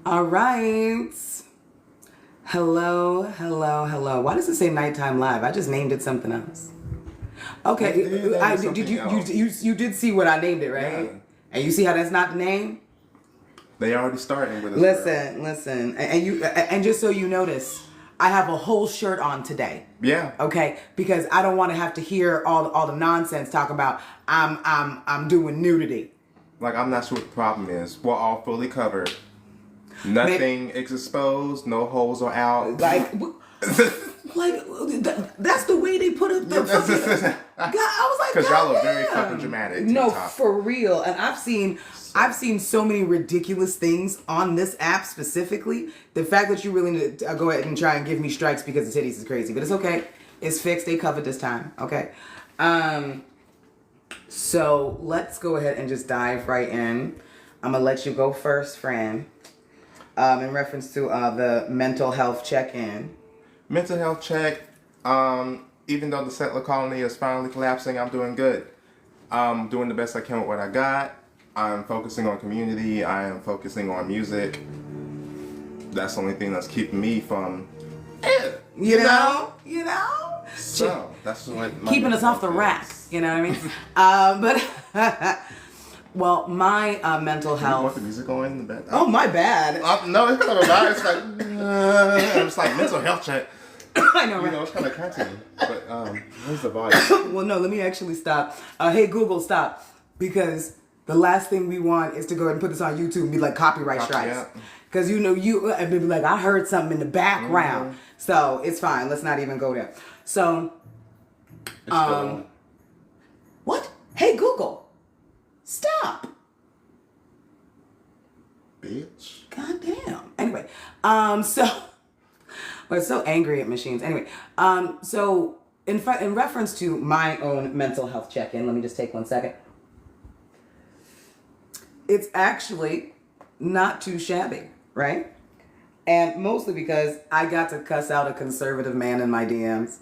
All right. Hello, hello, hello. Why does it say nighttime live? I just named it something else. Okay, you did see what I named it, right? Yeah. And you see how that's not the name? They already starting with us. Listen, and just so you notice, I have a whole shirt on today. Yeah. Okay, because I don't want to have to hear all the nonsense talk about I'm doing nudity. Like, I'm not sure what the problem is. We're all fully covered. Nothing is exposed. No holes are out. Like that's the way they put up the fucking. God, I was like, because y'all are very fucking dramatic. No, for real. And I've seen so many ridiculous things on this app specifically. The fact that you really need to go ahead and try and give me strikes because the titties is crazy, but it's okay. It's fixed. They covered this time. Okay. So let's go ahead and just dive right in. I'm gonna let you go first, Fran. In reference to the mental health check-in. Mental health check. Even though the settler colony is finally collapsing, I'm doing good. I'm doing the best I can with what I got. I'm focusing on community. I am focusing on music. That's the only thing that's keeping me from, you know. So that's what keeping us off the rack. You know what I mean? But. Well, my mental health. You want the music going in the bed? Oh, my bad. No, it's kind of loud. It's like it's like mental health check. I know, right? You know, it's kind of catchy. But where's the volume? Well, no, let me actually stop. Hey, Google, stop, because the last thing we want is to go ahead and put this on YouTube and be like copyright strikes. Because and be like, I heard something in the background, so it's fine. Let's not even go there. So, what? Hey, Google. Stop. Bitch. Goddamn. Anyway, we're so angry at machines. Anyway, so in reference to my own mental health check-in, let me just take 1 second. It's actually not too shabby, right? And mostly because I got to cuss out a conservative man in my DMs.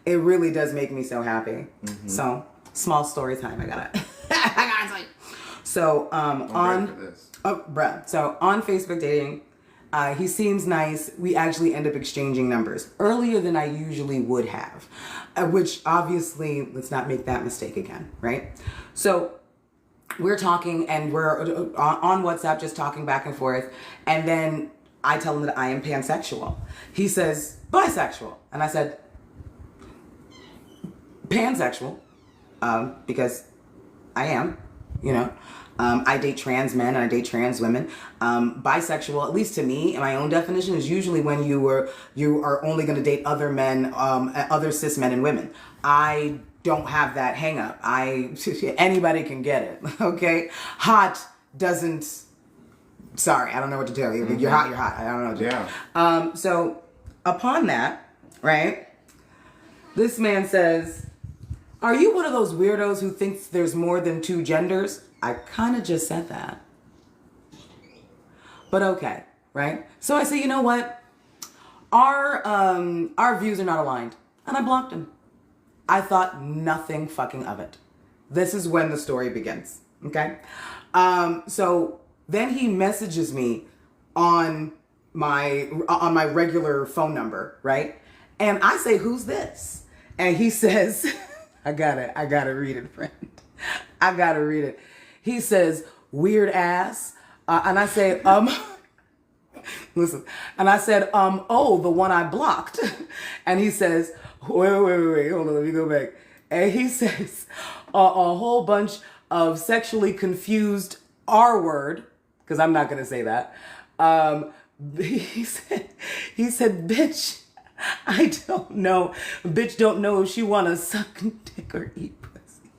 It really does make me so happy. Mm-hmm. So, small story time. I gotta tell you. So on Facebook dating, he seems nice. We actually end up exchanging numbers earlier than I usually would have, which obviously, let's not make that mistake again, right? So we're talking and we're on WhatsApp, just talking back and forth, and then I tell him that I am pansexual. He says bisexual, and I said pansexual. Because I am, I date trans men and I date trans women. Bisexual, at least to me, in my own definition, is usually when you are only going to date other men, other cis men and women. I don't have that hang up. Anybody can get it. Okay, hot doesn't. Sorry, I don't know what to tell you. Mm-hmm. You're hot. I don't know what to tell you. So upon that, right, this man says, are you one of those weirdos who thinks there's more than two genders? I kind of just said that. But okay, right? So I say, you know what? Our views are not aligned. And I blocked him. I thought nothing fucking of it. This is when the story begins, okay? So then he messages me on my regular phone number, right? And I say, who's this? And he says... I gotta read it, friend. I gotta read it. He says, weird ass. And I say, listen. And I said, oh, the one I blocked. And he says, wait, hold on, let me go back. And he says, a whole bunch of sexually confused R word, because I'm not gonna say that. He said, bitch. I don't know. Bitch don't know if she wanna suck dick or eat pussy.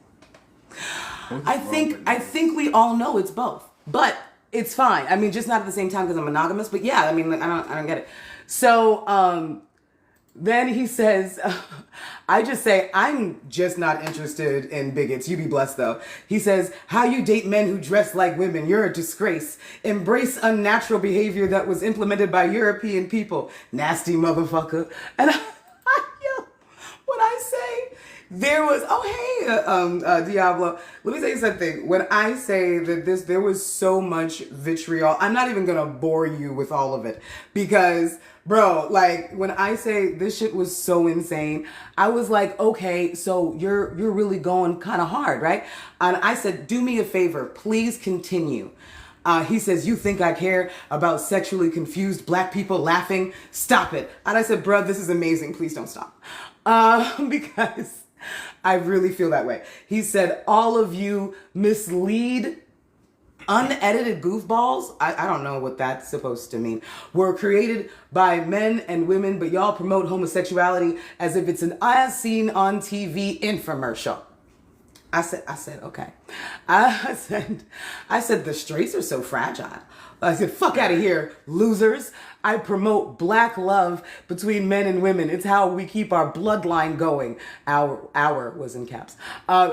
I think we all know it's both. But it's fine. I mean, just not at the same time because I'm monogamous, but yeah, I mean, I don't get it. So then he says, I just say, I'm just not interested in bigots. You be blessed, though. He says, how you date men who dress like women? You're a disgrace. Embrace unnatural behavior that was implemented by European people. Nasty motherfucker. And when I say There was, Diablo. Let me tell you something. When I say that there was so much vitriol, I'm not even gonna bore you with all of it because, bro, like when I say this shit was so insane, I was like, okay, so you're really going kind of hard, right? And I said, do me a favor, please continue. He says, you think I care about sexually confused black people laughing? Stop it. And I said, bro, this is amazing. Please don't stop. Because I really feel that way. He said, all of you mislead unedited goofballs, I don't know what that's supposed to mean, were created by men and women, but y'all promote homosexuality as if it's an as seen on TV infomercial. I said, okay. I said, the straights are so fragile. I said, fuck out of here, losers. I promote black love between men and women. It's how we keep our bloodline going. Our was in caps.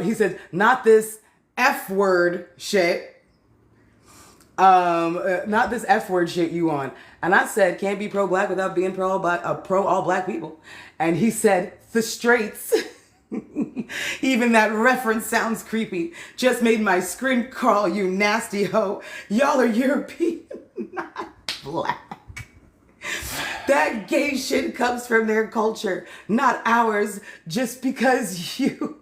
He said, not this F word shit. Not this F word shit you on. And I said, can't be pro-black without being pro all black people. And he said, the straights. Even that reference sounds creepy. Just made my screen crawl, you nasty hoe. Y'all are European, not black. That gay shit comes from their culture, not ours. Just because you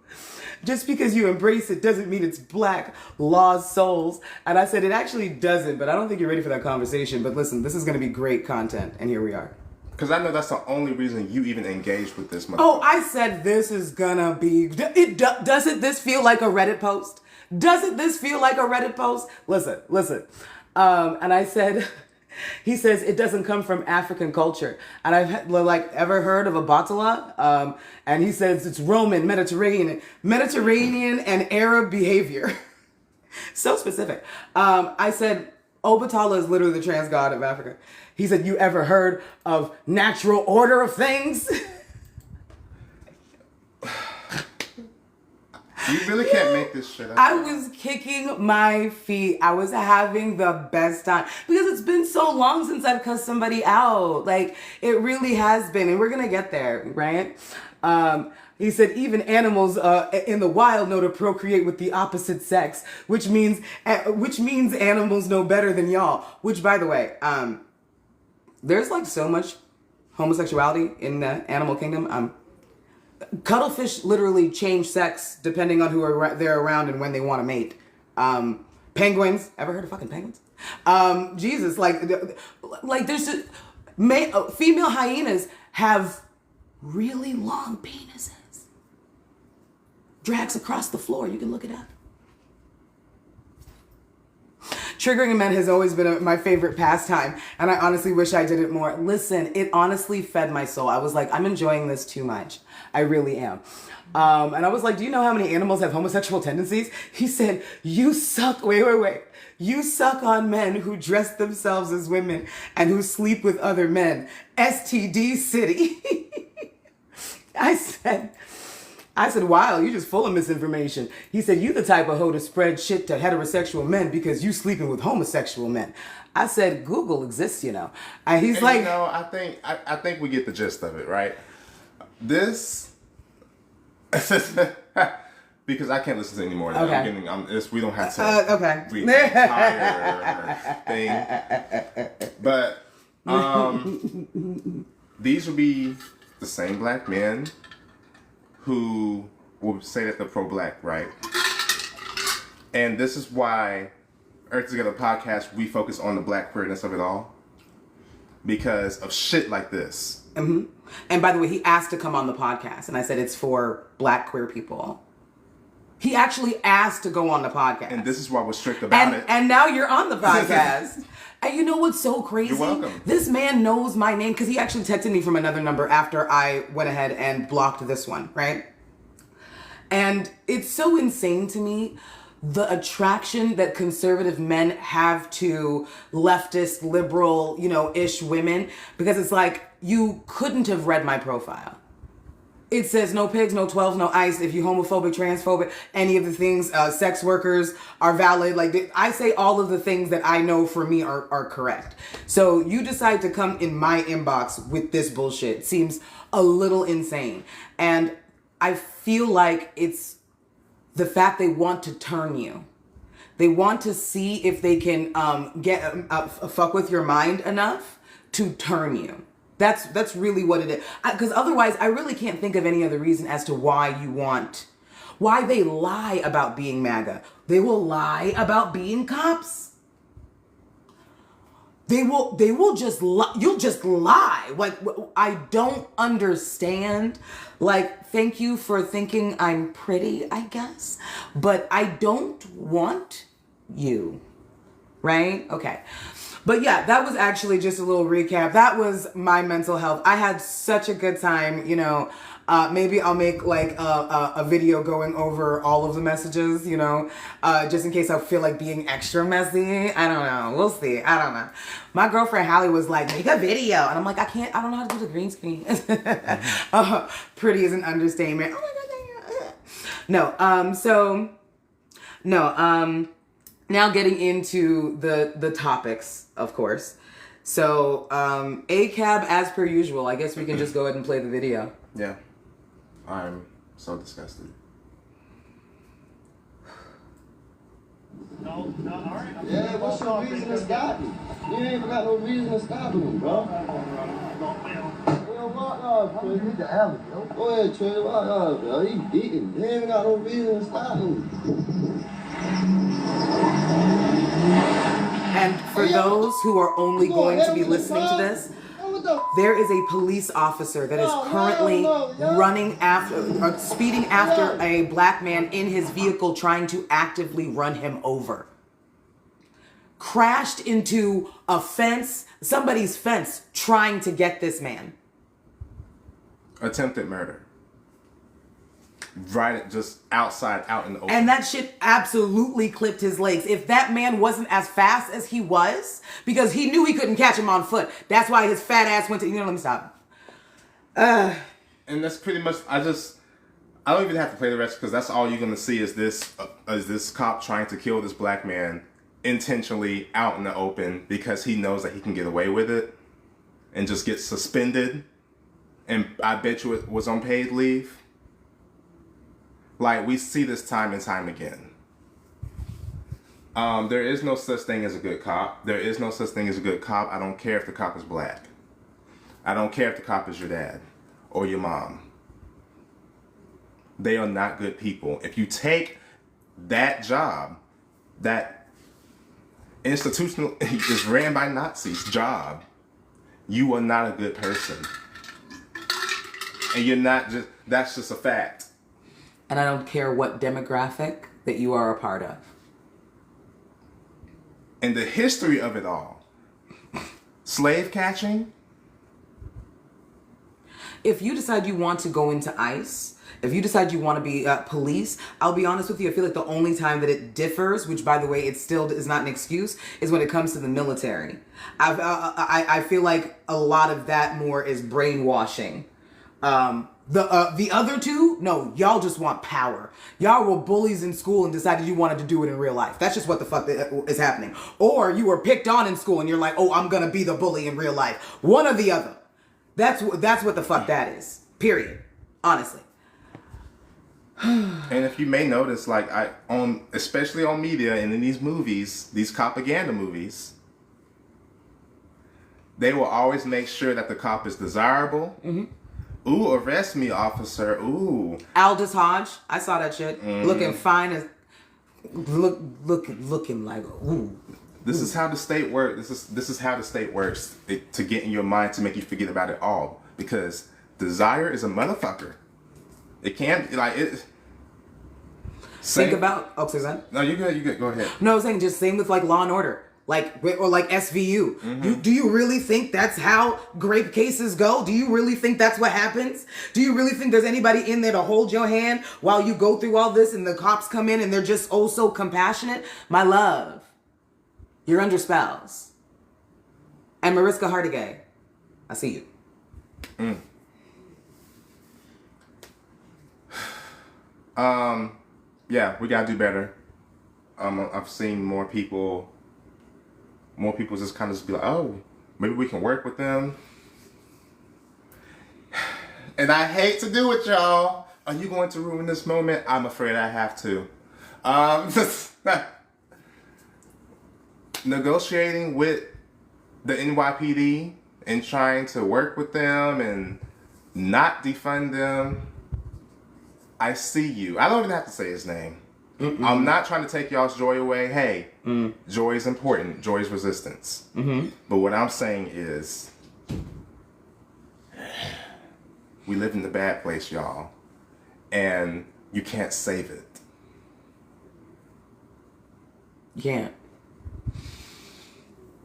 embrace it doesn't mean it's black. Lost souls. And I said, it actually doesn't, but I don't think you're ready for that conversation. But listen, this is going to be great content. And here we are. Because I know that's the only reason you even engaged with this motherfucker. Oh, I said this is gonna be... Doesn't this feel like a Reddit post? Doesn't this feel like a Reddit post? Listen. And I said... He says it doesn't come from African culture. And I've ever heard of a batala? And he says it's Roman, Mediterranean and Arab behavior. So specific. I said Obatala is literally the trans god of Africa. He said, you ever heard of natural order of things? You really can't make this shit up. I was kicking my feet. I was having the best time because it's been so long since I've cussed somebody out. Like, it really has been, and we're gonna get there, right? He said even animals in the wild know to procreate with the opposite sex, which means animals know better than y'all. Which, by the way, there's like so much homosexuality in the animal kingdom. Cuttlefish literally change sex depending on who they're around and when they want to mate. Penguins, ever heard of fucking penguins? Jesus, like there's just, female hyenas have really long penises. Drags across the floor, you can look it up. Triggering men has always been my favorite pastime, and I honestly wish I did it more. Listen, it honestly fed my soul. I was like, I'm enjoying this too much. I really am. And I was like, do you know how many animals have homosexual tendencies? He said, you suck. Wait. You suck on men who dress themselves as women and who sleep with other men. STD city. I said, wow, you just full of misinformation. He said, you the type of hoe to spread shit to heterosexual men because you sleeping with homosexual men. I said, Google exists, you know. And he's like... You know, I think we get the gist of it, right? This... because I can't listen to it anymore. Okay. We don't have to read the entire thing. But these would be the same black men who will say that they're pro-black, right? And this is why Earth Together podcast, we focus on the black queerness of it all. Because of shit like this. Mm-hmm. And by the way, he asked to come on the podcast. And I said, it's for black queer people. He actually asked to go on the podcast. And this is why we're strict about it. And now you're on the podcast. And you know what's so crazy? You're welcome. This man knows my name because he actually texted me from another number after I went ahead and blocked this one, right? And it's so insane to me, the attraction that conservative men have to leftist, liberal, ish women, because it's like, you couldn't have read my profile. It says no pigs, no 12s, no ice. If you're homophobic, transphobic, any of the things, sex workers are valid. Like, I say all of the things that I know for me are correct. So you decide to come in my inbox with this bullshit. Seems a little insane. And I feel like it's the fact they want to turn you. They want to see if they can fuck with your mind enough to turn you. That's really what it is. Because otherwise, I really can't think of any other reason as to why they lie about being MAGA. They will lie about being cops. They will just lie. You'll just lie. Like, I don't understand. Like, thank you for thinking I'm pretty, I guess. But I don't want you. Right? Okay. But yeah, that was actually just a little recap. That was my mental health. I had such a good time, you know. Maybe I'll make like a video going over all of the messages, you know, just in case I feel like being extra messy. I don't know. We'll see. I don't know. My girlfriend Hallie was like, make a video. And I'm like, I don't know how to do the green screen. Pretty is an understatement. Oh my God. No. Now getting into the topics, of course. So, ACAB as per usual. I guess we can just go ahead and play the video. Yeah. I'm so disgusted. No, all right. Yeah, what's your reason to stop me? You ain't even got no reason to stop me, bro. Walk off, Trey. You need the alley, yo. Go ahead, Trey. Walk off, bro. He beating. They ain't got no reason to stop me. And for those who are only going to be listening to this, there is a police officer that is currently speeding after a black man in his vehicle, trying to actively run him over. Crashed into a fence, somebody's fence, trying to get this man. Attempted murder. Right, just outside, out in the open. And that shit absolutely clipped his legs. If that man wasn't as fast as he was, because he knew he couldn't catch him on foot. That's why his fat ass went to, let me stop. And that's pretty much, I don't even have to play the rest, because that's all you're going to see is this cop trying to kill this black man intentionally out in the open because he knows that he can get away with it and just get suspended. And I bet you it was on paid leave. Like, we see this time and time again. There is no such thing as a good cop. There is no such thing as a good cop. I don't care if the cop is black. I don't care if the cop is your dad or your mom. They are not good people. If you take that job, that institutional, is ran by Nazis job, you are not a good person. And you're not just, that's just a fact. And I don't care what demographic that you are a part of. And the history of it all. Slave catching. If you decide you want to go into ICE, if you decide you want to be police, I'll be honest with you, I feel like the only time that it differs, which by the way, it still is not an excuse, is when it comes to the military. I feel like a lot of that more is brainwashing. The other two, no, y'all just want power. Y'all were bullies in school and decided you wanted to do it in real life. That's just what the fuck is happening. Or you were picked on in school and you're like, oh, I'm gonna be the bully in real life. One or the other. That's what the fuck that is. Period. Honestly. And if you may notice, like especially on media and in these movies, these propaganda movies, they will always make sure that the cop is desirable. Mm-hmm. Ooh, arrest me, officer. Ooh. Aldous Hodge. I saw that shit. Looking fine as looking like ooh. This is how the state works. This is how the state works to get in your mind to make you forget about it all. Because desire is a motherfucker. It can't like it. Think about Suzanne. No, you good. Go ahead. No, I was saying just same with like Law and Order. Or like SVU. Mm-hmm. Do you really think that's how grape cases go? Do you really think that's what happens? Do you really think there's anybody in there to hold your hand while you go through all this and the cops come in and they're just oh so compassionate? My love, you're under spells. And Mariska Hargitay, I see you. Yeah, we gotta do better. I've seen more people just kind of just be like, oh, maybe we can work with them. And I hate to do it, y'all. Are you going to ruin this moment? I'm afraid I have to. Negotiating with the NYPD and trying to work with them and not defund them. I see you. I don't even have to say his name. I'm not trying to take y'all's joy away. Hey, joy is important. Joy is resistance. But what I'm saying is, we live in the bad place, y'all. And you can't save it. You can't.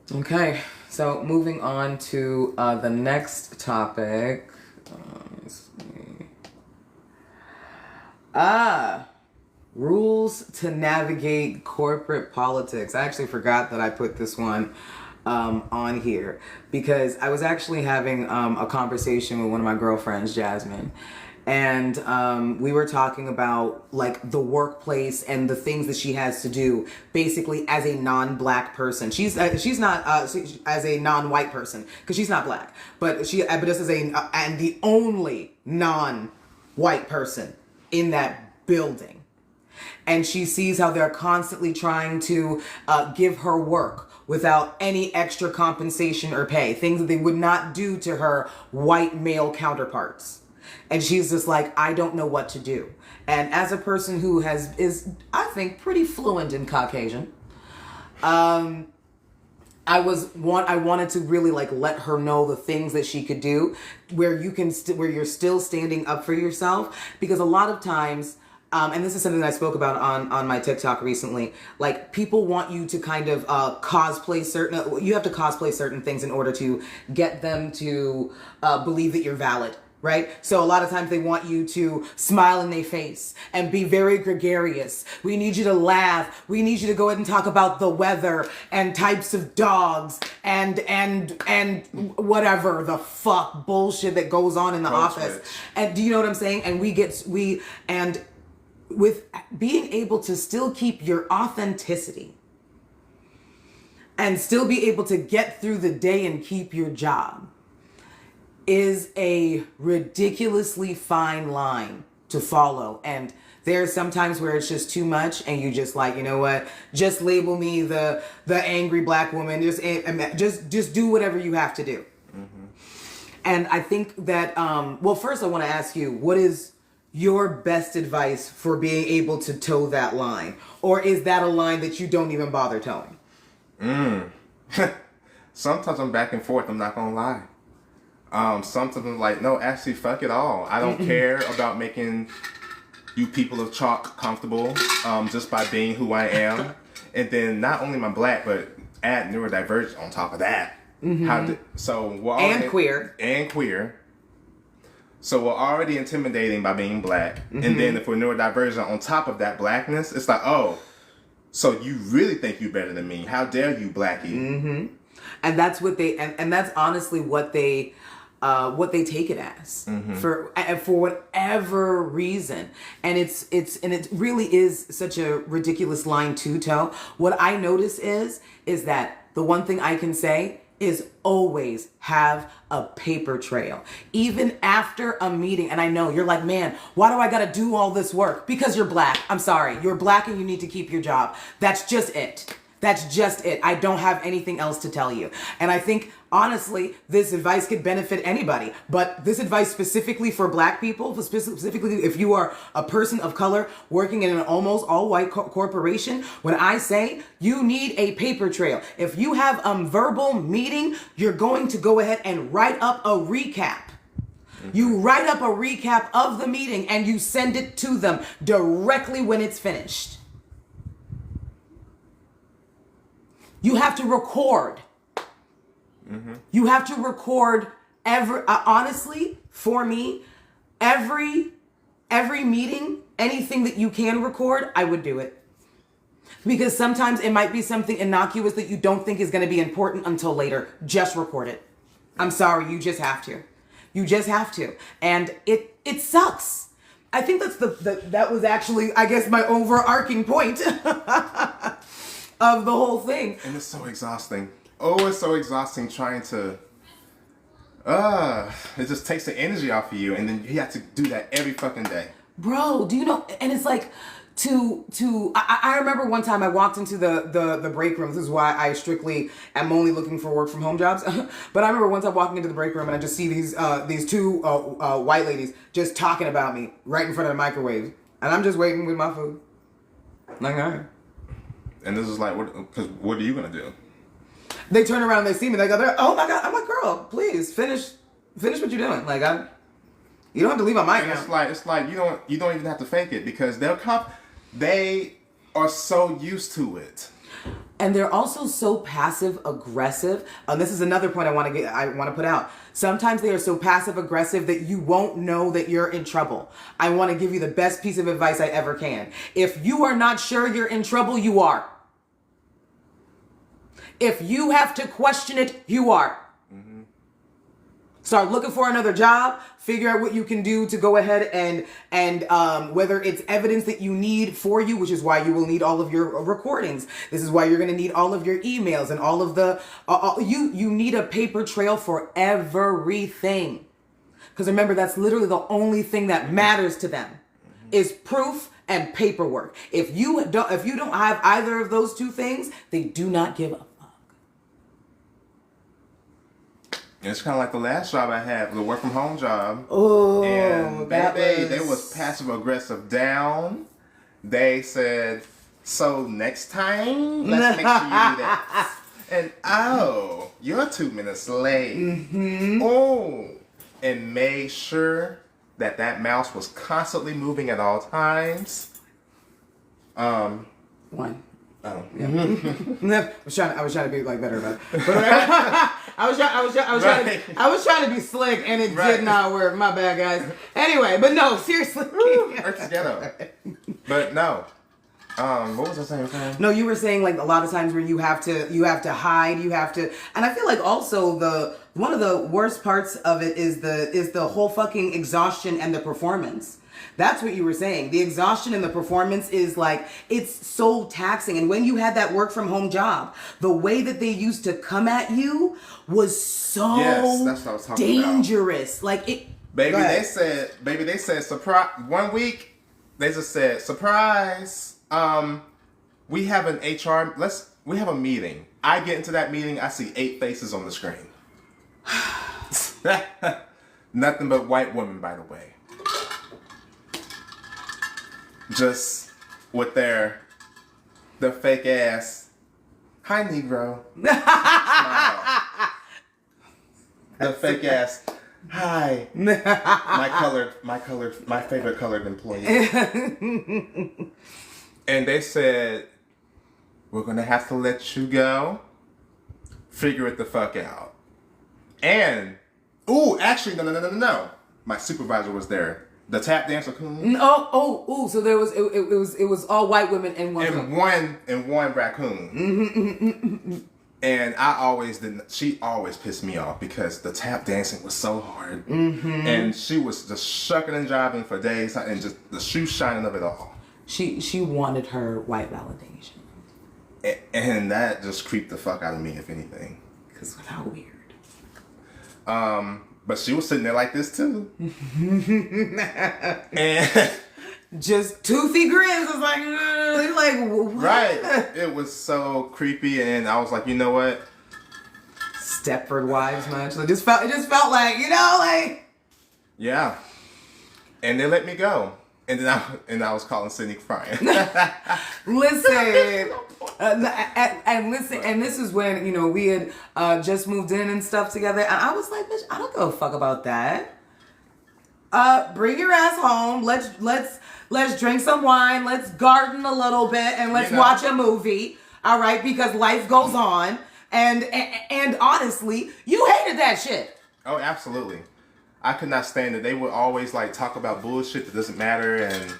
Okay, so moving on to the next topic. Let's see. Rules to navigate corporate politics. I actually forgot that I put this one on here because I was actually having a conversation with one of my girlfriends, Jasmine, and we were talking about like the workplace and the things that she has to do basically as a non-black person. She's not as a non-white person because she's not black, but just as and the only non-white person in that building. And she sees how they're constantly trying to give her work without any extra compensation or pay, things that they would not do to her white male counterparts. And she's just like, I don't know what to do. And as a person who is I think pretty fluent in Caucasian, I wanted to really like let her know the things that she could do where where you're still standing up for yourself, because a lot of times, and this is something that I spoke about on my TikTok recently, like people want you to kind of you have to cosplay certain things in order to get them to believe that you're valid. Right? So a lot of times they want you to smile in their face and be very gregarious. We need you to laugh. We need you to go ahead and talk about the weather and types of dogs and whatever the fuck bullshit that goes on in the office. And do you know what I'm saying? And with being able to still keep your authenticity and still be able to get through the day and keep your job is a ridiculously fine line to follow. And there's sometimes where it's just too much and you just like, you know what, just label me the angry black woman, just do whatever you have to do. And I think that well, first I want to ask you, what is your best advice for being able to toe that line? Or is that a line that you don't even bother towing? Sometimes I'm back and forth, I'm not gonna lie. Sometimes I'm like, no, actually, fuck it all. I don't care about making you people of chalk comfortable just by being who I am. And then not only am I black, but add neurodivergent on top of that. And queer. And queer. So we're already intimidating by being black. And then if we're neurodivergent on top of that blackness, it's like, oh, so you really think you're better than me. How dare you, blackie? And that's what and that's honestly what they take it as for whatever reason. And it really is such a ridiculous line to toe. What I notice is that the one thing I can say is always have a paper trail. Even after a meeting, and I know you're like, man, why do I gotta do all this work? Because you're black. I'm sorry. You're black and you need to keep your job. That's just it. That's just it. I don't have anything else to tell you. And I think, honestly, this advice could benefit anybody. But this advice specifically for black people, specifically if you are a person of color working in an almost all-white corporation, when I say you need a paper trail, if you have a verbal meeting, you're going to go ahead and write up a recap. You write up a recap of the meeting and you send it to them directly when it's finished. You have to record. You have to record honestly, for me, every meeting, anything that you can record, I would do it. Because sometimes it might be something innocuous that you don't think is going to be important until later. Just record it. I'm sorry, you just have to. You just have to. And it sucks. I think that was actually, I guess, my overarching point of the whole thing. And it's so exhausting. Oh, it's so exhausting trying to... it just takes the energy off of you, and then you have to do that every fucking day. bro, do you know? And it's like, I remember one time I walked into the break room. This is why I strictly am only looking for work from home jobs. But I remember one time walking into the break room and I just see these two white ladies just talking about me right in front of the microwave, and I'm just waiting with my food. Like, all right. And this is like, what are you gonna do? They turn around, they see me, they go, oh my God, I'm like, girl, please finish what you're doing. Like, you don't have to leave my mic. And it's like you don't even have to fake it, because they are so used to it. And they're also so passive aggressive. And this is another point I want to put out. Sometimes they are so passive aggressive that you won't know that you're in trouble. I want to give you the best piece of advice I ever can. If you are not sure you're in trouble, you are. If you have to question it, you are. Mm-hmm. Start looking for another job. Figure out what you can do to go ahead and whether it's evidence that you need for you, which is why you will need all of your recordings. This is why you're going to need all of your emails and all of the, you need a paper trail for everything. Because remember, that's literally the only thing that matters to them is proof and paperwork. If you don't have either of those two things, they do not give a fuck. It's kind of like the last job I had, the work from home job. Oh, and they was passive aggressive down. They said, so next time, let's make sure you do that. And oh, you're 2 minutes late. Mm-hmm. Oh, and made sure that mouse was constantly moving at all times. One. Oh, yeah. I was trying to be like better about it. But I was trying to be slick, and it did not work. My bad, guys. Anyway, but no, seriously. Earth's ghetto. But no. What was I saying? No, you were saying like a lot of times where you have to hide, and I feel like also one of the worst parts of it is the whole fucking exhaustion and the performance. That's what you were saying. The exhaustion and the performance is like, it's so taxing. And when you had that work from home job, the way that they used to come at you was so that's what I was talking dangerous. About. Like it. Baby, they said surprise. 1 week, they just said surprise. We have an HR. We have a meeting. I get into that meeting. I see 8 faces on the screen. Nothing but white women, by the way. Just with their fake ass. Hi, Negro. Smile. The fake ass. Hi. My favorite colored employee. And they said, we're gonna have to let you go. Figure it the fuck out. And actually, no. My supervisor was there. The tap dancer coon. So there was it was all white women and one raccoon. And she always pissed me off because the tap dancing was so hard. Mm-hmm. And she was just shucking and jiving for days and just the shoe shining of it all. She wanted her white validation. And that just creeped the fuck out of me, if anything. Because how weird. But she was sitting there like this too. And just toothy grins. It's like what? Right. It was so creepy, and I was like, you know what? Stepford Wives much. It just felt like, like. Yeah. And they let me go. And then I was calling Sydney crying. Listen, and this is when we had just moved in and stuff together, and I was like, bitch, I don't give a fuck about that. Bring your ass home. Let's drink some wine. Let's garden a little bit, and let's watch a movie. All right, because life goes on, and honestly, you hated that shit. Oh, absolutely. I could not stand it. They would always talk about bullshit that doesn't matter and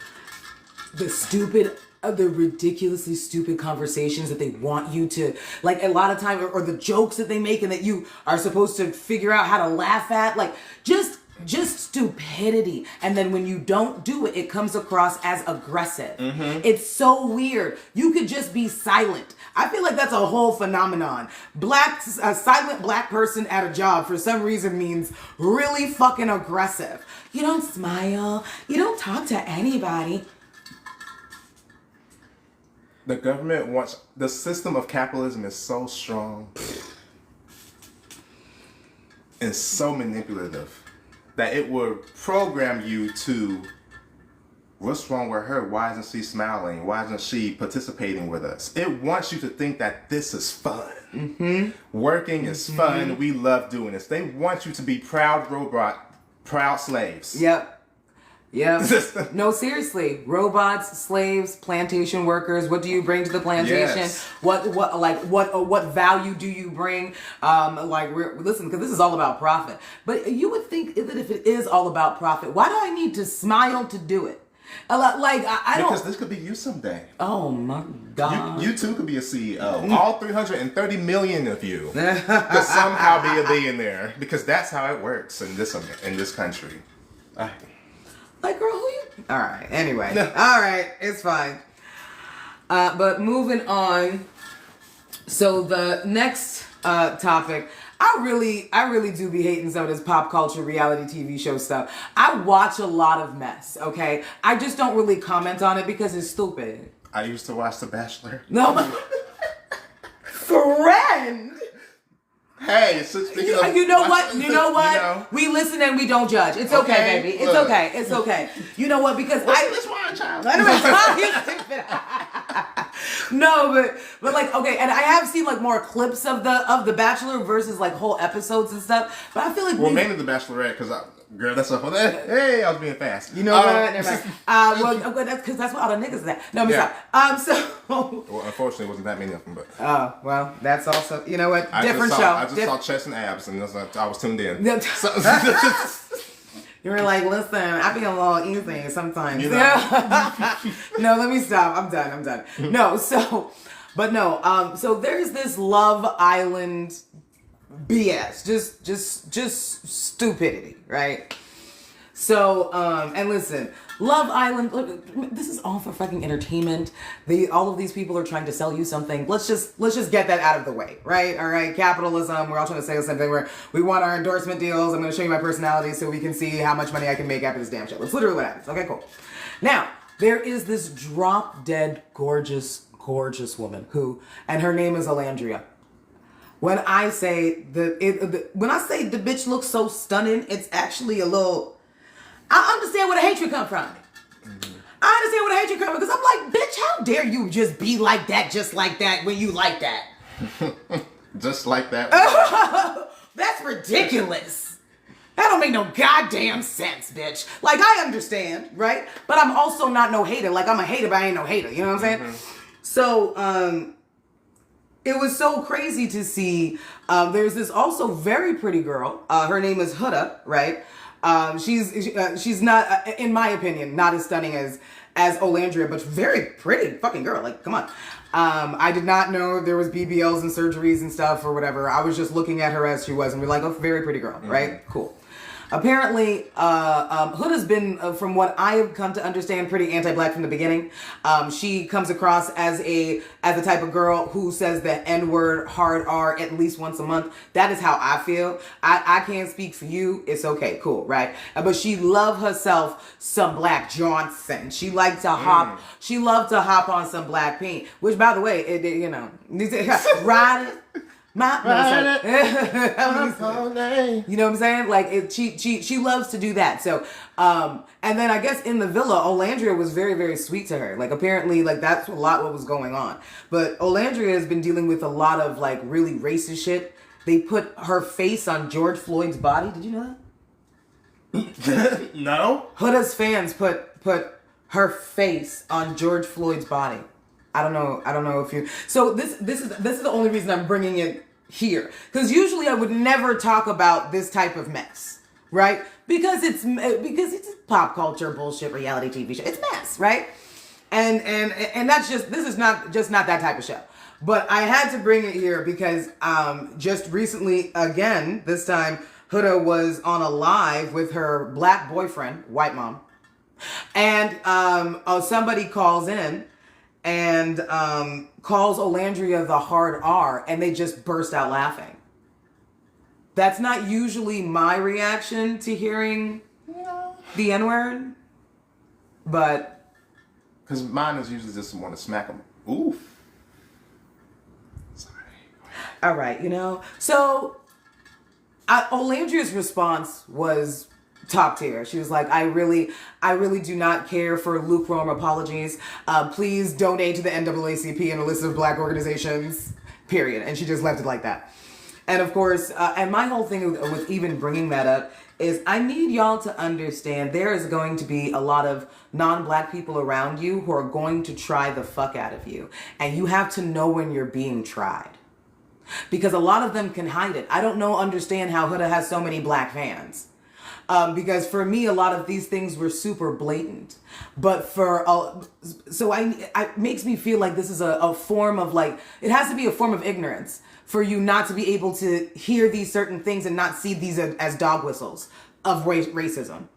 the ridiculously stupid conversations that they want you to a lot of time or the jokes that they make and that you are supposed to figure out how to laugh at, just stupidity. And then when you don't do it, it comes across as aggressive. Mm-hmm. It's so weird. You could just be silent. I feel like that's a whole phenomenon. A silent black person at a job for some reason means really fucking aggressive. You don't smile. You don't talk to anybody. The government wants, the system of capitalism is so strong and so manipulative that it will program you to, what's wrong with her? Why isn't she smiling? Why isn't she participating with us? It wants you to think that this is fun. Mm-hmm. Working is fun. We love doing this. They want you to be proud slaves. Yep. No, seriously. Robots, slaves, plantation workers. What do you bring to the plantation? Yes. What value do you bring? Listen, because this is all about profit. But you would think that if it is all about profit, why do I need to smile to do it? I don't. Because this could be you someday. Oh my God. You too could be a CEO. All 330 million of you could somehow be a billionaire, because that's how it works in this country. Like, girl, who you? All right. Anyway. All right. It's fine. But moving on. So the next topic, I really do be hating some of this pop culture reality TV show stuff. I watch a lot of mess, okay? I just don't really comment on it because it's stupid. I used to watch The Bachelor. No. Friend! Hey, so speaking of, you know what? We listen and we don't judge. It's okay, baby. It's look. okay. It's okay. You know what? Because this wine, child. No, but like, okay, and I have seen like more clips of the Bachelor versus like whole episodes and stuff. But I feel like mainly The Bachelorette, because girl, that's a whole. Hey, I was being fast. You know what? Never mind. Well, that's because that's what all the niggas is at. No, stop. Well, unfortunately, it wasn't that many of them, but. Oh, well, that's also, you know what? Different show. I just saw chest and abs, and I was tuned in. You were like, listen, I feel a little easy sometimes. You know? No, let me stop. I'm done. No, so there's this Love Island BS, just stupidity, right? So, and listen, Love Island, look, this is all for fucking entertainment. All of these people are trying to sell you something. Let's just get that out of the way, right? All right, capitalism. We're all trying to say the same thing. We want our endorsement deals. I'm going to show you my personality so we can see how much money I can make after this damn shit. That's literally what happens. Okay, cool. Now, there is this drop dead gorgeous woman and her name is Olandria. When I say the bitch looks so stunning, it's actually a little. I understand where the hatred come from. Mm-hmm. I understand where the hatred come from, because I'm like, bitch, how dare you just be like that, just like that, when you like that? Just like that. That's ridiculous. That don't make no goddamn sense, bitch. Like, I understand, right? But I'm also not no hater. Like, I'm a hater, but I ain't no hater. You know what I'm saying? Mm-hmm. So, it was so crazy to see. There's this also very pretty girl. Her name is Huda, right? She's not, in my opinion, not as stunning as Olandria, but very pretty fucking girl. Like, come on. I did not know there was BBLs and surgeries and stuff or whatever. I was just looking at her as she was and we're like, oh, very pretty girl, right? Cool. Apparently, Hood has been, from what I have come to understand, pretty anti-black from the beginning. She comes across as the type of girl who says the N-word, hard R, at least once a month. That is how I feel. I can't speak for you. It's okay, cool, right? But she loved herself some Black Johnson. She liked to hop. She loved to hop on some Black Pink, which, by the way, ride it. You know what I'm saying? Like, she loves to do that. So, and then I guess in the villa, Olandria was very, very sweet to her. Like, apparently, like, that's a lot what was going on. But Olandria has been dealing with a lot of, like, really racist shit. They put her face on George Floyd's body. Did you know that? No. Huda's fans put her face on George Floyd's body. I don't know if you. So this is the only reason I'm bringing it here, because usually I would never talk about this type of mess, right? Because it's pop culture bullshit reality TV show. It's mess, right? And that's this is not that type of show. But I had to bring it here because just recently, again, this time Huda was on a live with her Black boyfriend, white mom, and somebody calls in. and calls Olandria the hard R, and they just burst out laughing. That's not usually my reaction to hearing the N-word, but... Because mine is usually just want to smack them. Oof. Sorry. All right, you know. So, Olandria's response was top tier. She was like, I really do not care for lukewarm apologies. Please donate to the NAACP and a list of black organizations, period. And she just left it like that. And of course, and my whole thing with even bringing that up is I need y'all to understand there is going to be a lot of non-black people around you who are going to try the fuck out of you. And you have to know when you're being tried. Because a lot of them can hide it. I don't understand how Huda has so many black fans. Because for me, a lot of these things were super blatant. But so it makes me feel like this is a form of like, it has to be a form of ignorance for you not to be able to hear these certain things and not see these as dog whistles of racism.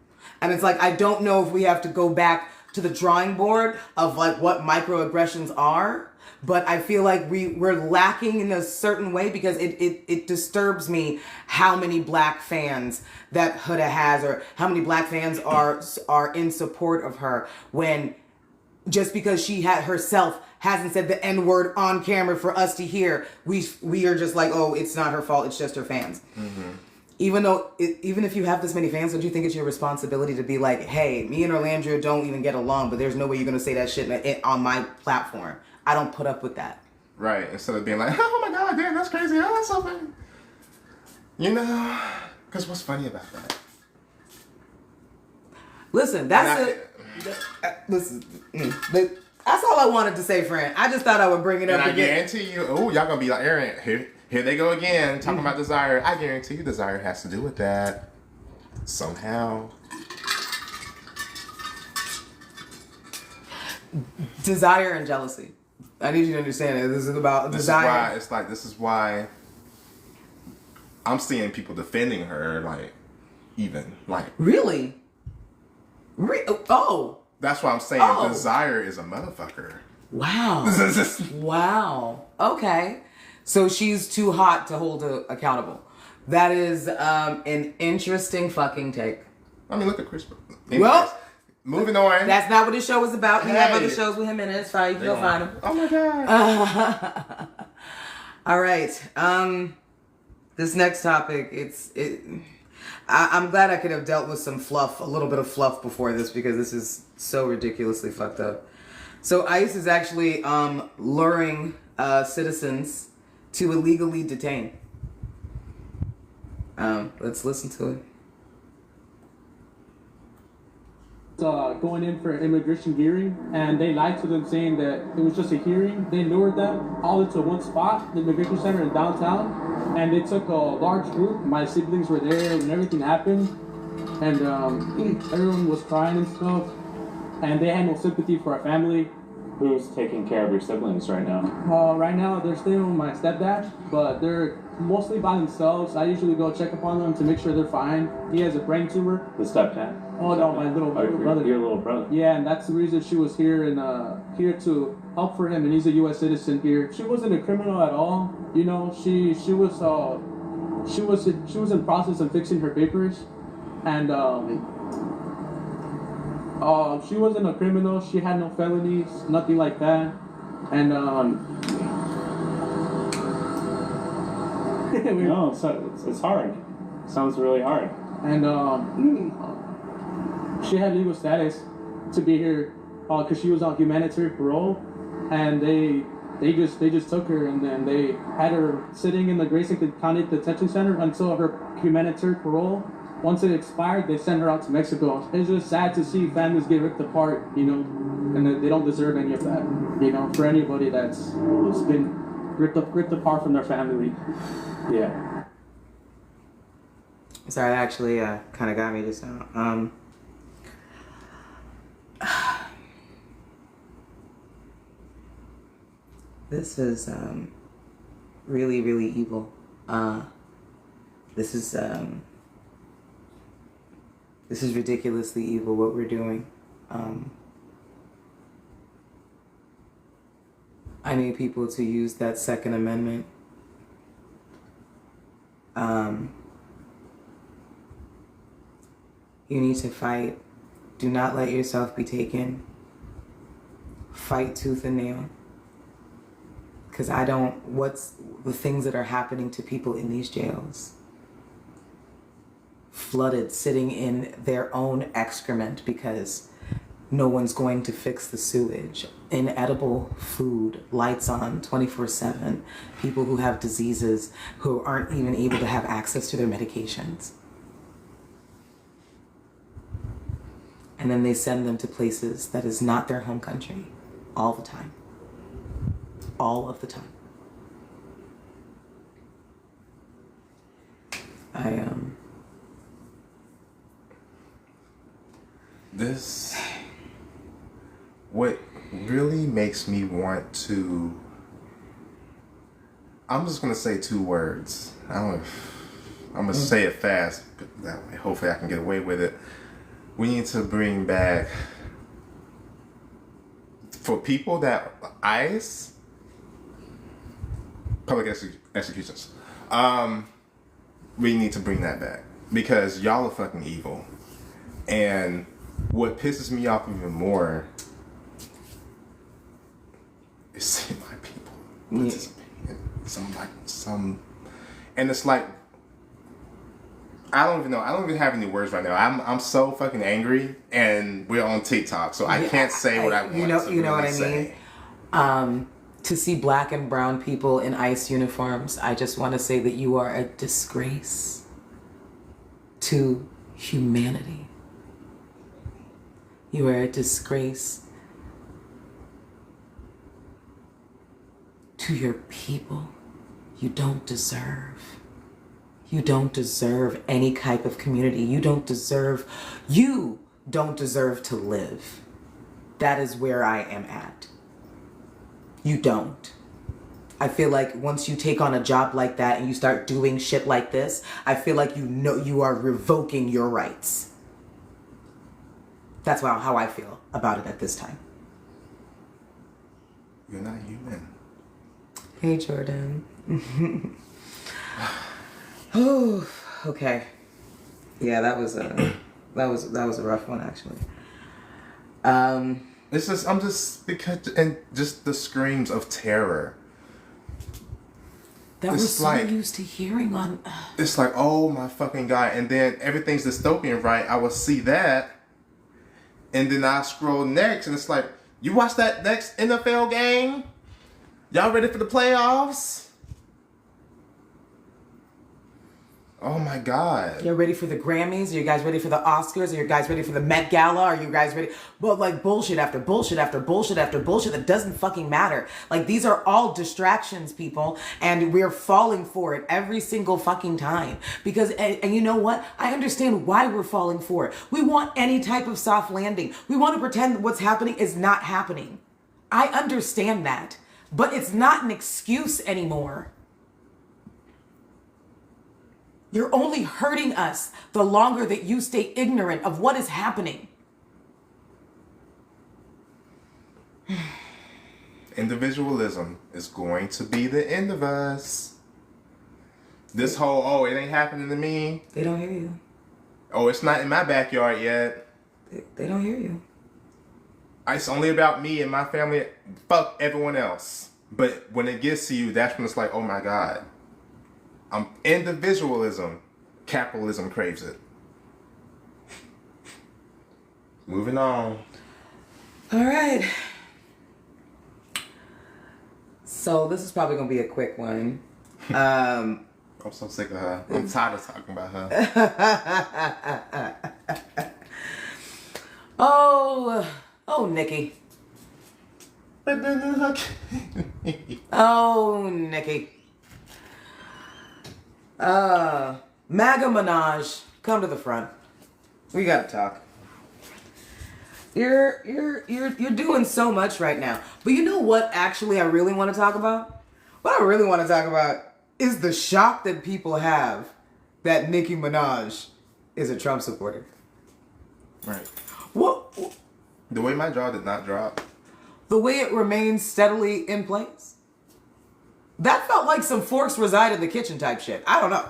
And it's like, I don't know if we have to go back to the drawing board of like what microaggressions are. But I feel like we're lacking in a certain way because it disturbs me how many black fans that Huda has or how many black fans are in support of her when just because she herself hasn't said the N-word on camera for us to hear, we are just like, oh, it's not her fault, it's just her fans. Mm-hmm. Even if you have this many fans, don't you think it's your responsibility to be like, hey, me and Olandria don't even get along, but there's no way you're going to say that shit on my platform. I don't put up with that. Right. Instead of being like, oh my God, damn, that's crazy. Oh, that's so funny. You know, because what's funny about that? Listen, listen, that's all I wanted to say, friend. I just thought I would bring it up again. And I guarantee you, oh, y'all gonna be like, Aaron, here they go again, talking about desire. I guarantee you desire has to do with that. Somehow. Desire and jealousy. I need you to understand it. This is about desire. This is why I'm seeing people defending her, Really? Oh. That's why I'm saying desire is a motherfucker. Wow. Wow. Okay. So she's too hot to hold accountable. That is an interesting fucking take. I mean, look at Chris. Well, moving on. That's not what this show is about. We have other shows with him in it. It's fine. You can go find him. Oh my God. All right. This next topic, I'm glad I could have dealt with some fluff, a little bit of fluff before this because this is so ridiculously fucked up. So ICE is actually luring citizens to illegally detain. Let's listen to it. Going in for immigration hearing, and they lied to them saying that it was just a hearing. They lured them all into one spot, the immigration center in downtown, and they took a large group. My siblings were there when everything happened, and everyone was crying and stuff, and they had no sympathy for our family. Who's taking care of your siblings right now? Right now, they're staying with my stepdad, but they're mostly by themselves. I usually go check upon them to make sure they're fine. He has a brain tumor. The stepdad? Oh no, my little brother. Your little brother? Yeah, and that's the reason she was here and here to help for him, and he's a U.S. citizen here. She wasn't a criminal at all. You know, she was in process of fixing her papers, and she wasn't a criminal. She had no felonies, nothing like that, and no, it's hard. Sounds really hard. And she had legal status to be here because she was on humanitarian parole, and they just took her, and then they had her sitting in the Grayson County Detention Center until her humanitarian parole. Once it expired, they sent her out to Mexico. It's just sad to see families get ripped apart, you know, and they don't deserve any of that, you know, for anybody that's been ripped apart from their family. Yeah. Sorry, that actually kind of got me just now. This is really, really evil. This is ridiculously evil what we're doing. I need people to use that Second Amendment. You need to fight. Do not let yourself be taken. Fight tooth and nail. Because what's the things that are happening to people in these jails? Flooded, sitting in their own excrement because no one's going to fix the sewage. Inedible food, lights on 24/7. People who have diseases who aren't even able to have access to their medications. And then they send them to places that is not their home country all the time. All of the time. What really makes me want to, I'm just going to say 2 words. I'm going to say it fast, but that way hopefully I can get away with it. We need to bring back, for people that ICE, public executions, we need to bring that back because y'all are fucking evil. And what pisses me off even more is seeing my people participating in and it's like, I don't even know. I don't even have any words right now. I'm so fucking angry, and we're on TikTok, so I can't say what I want. You know really what I say. mean. To see black and brown people in ICE uniforms, I just want to say that you are a disgrace to humanity. You are a disgrace to your people. You don't deserve any type of community. You don't deserve to live. That is where I am at. You don't. I feel like once you take on a job like that and you start doing shit like this, I feel like you are revoking your rights. That's how I feel about it at this time. You're not human. Hey, Jordan. Oh, okay. Yeah, that was a rough one, actually. It's just just the screams of terror. That we're so used to hearing on. It's like, oh my fucking God. And then everything's dystopian, right? I will see that. And then I scroll next and it's like, you watch that next NFL game? Y'all ready for the playoffs? Oh my God. You're ready for the Grammys? Are you guys ready for the Oscars? Are you guys ready for the Met Gala? Are you guys ready? But like bullshit after bullshit after bullshit after bullshit that doesn't fucking matter. Like these are all distractions, people. And we're falling for it every single fucking time. Because, and you know what? I understand why we're falling for it. We want any type of soft landing. We want to pretend that what's happening is not happening. I understand that. But it's not an excuse anymore. You're only hurting us the longer that you stay ignorant of what is happening. Individualism is going to be the end of us. This whole, oh, it ain't happening to me. They don't hear you. Oh, it's not in my backyard yet. They don't hear you. It's only about me and my family. Fuck everyone else. But when it gets to you, that's when it's like, oh my God. Individualism. Capitalism craves it. Moving on. All right. So this is probably going to be a quick one. I'm so sick of her. I'm tired of talking about her. Oh, Nikki. Oh, Nikki. Maga+minaj, come to the front. We gotta talk. You're doing so much right now. But you know what actually I really want to talk about? What I really want to talk about is the shock that people have that Nicki Minaj is a Trump supporter. Right. What? The way my jaw did not drop. the way it remains steadily in place? That felt like some forks reside in the kitchen type shit. I don't know.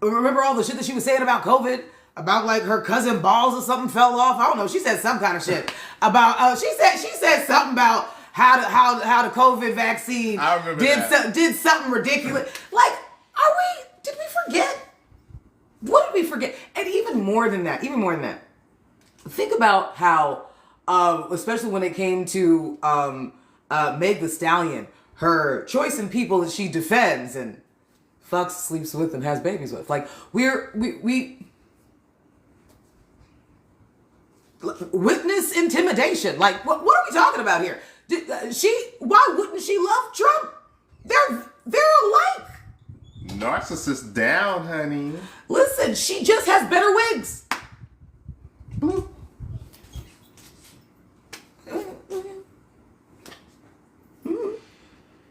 Remember all the shit that she was saying about COVID? About like her cousin balls or something fell off? I don't know. She said some kind of shit about. She said something about how the COVID vaccine I remember that. did something ridiculous. Like, did we forget? What did we forget? And even more than that, think about how, especially when it came to Meg the Stallion, her choice in people that she defends and fucks, sleeps with, and has babies with. Like, we witness intimidation. Like, what are we talking about here? Why wouldn't she love Trump? They're alike. Narcissist down, honey. Listen, she just has better wigs. Bloop.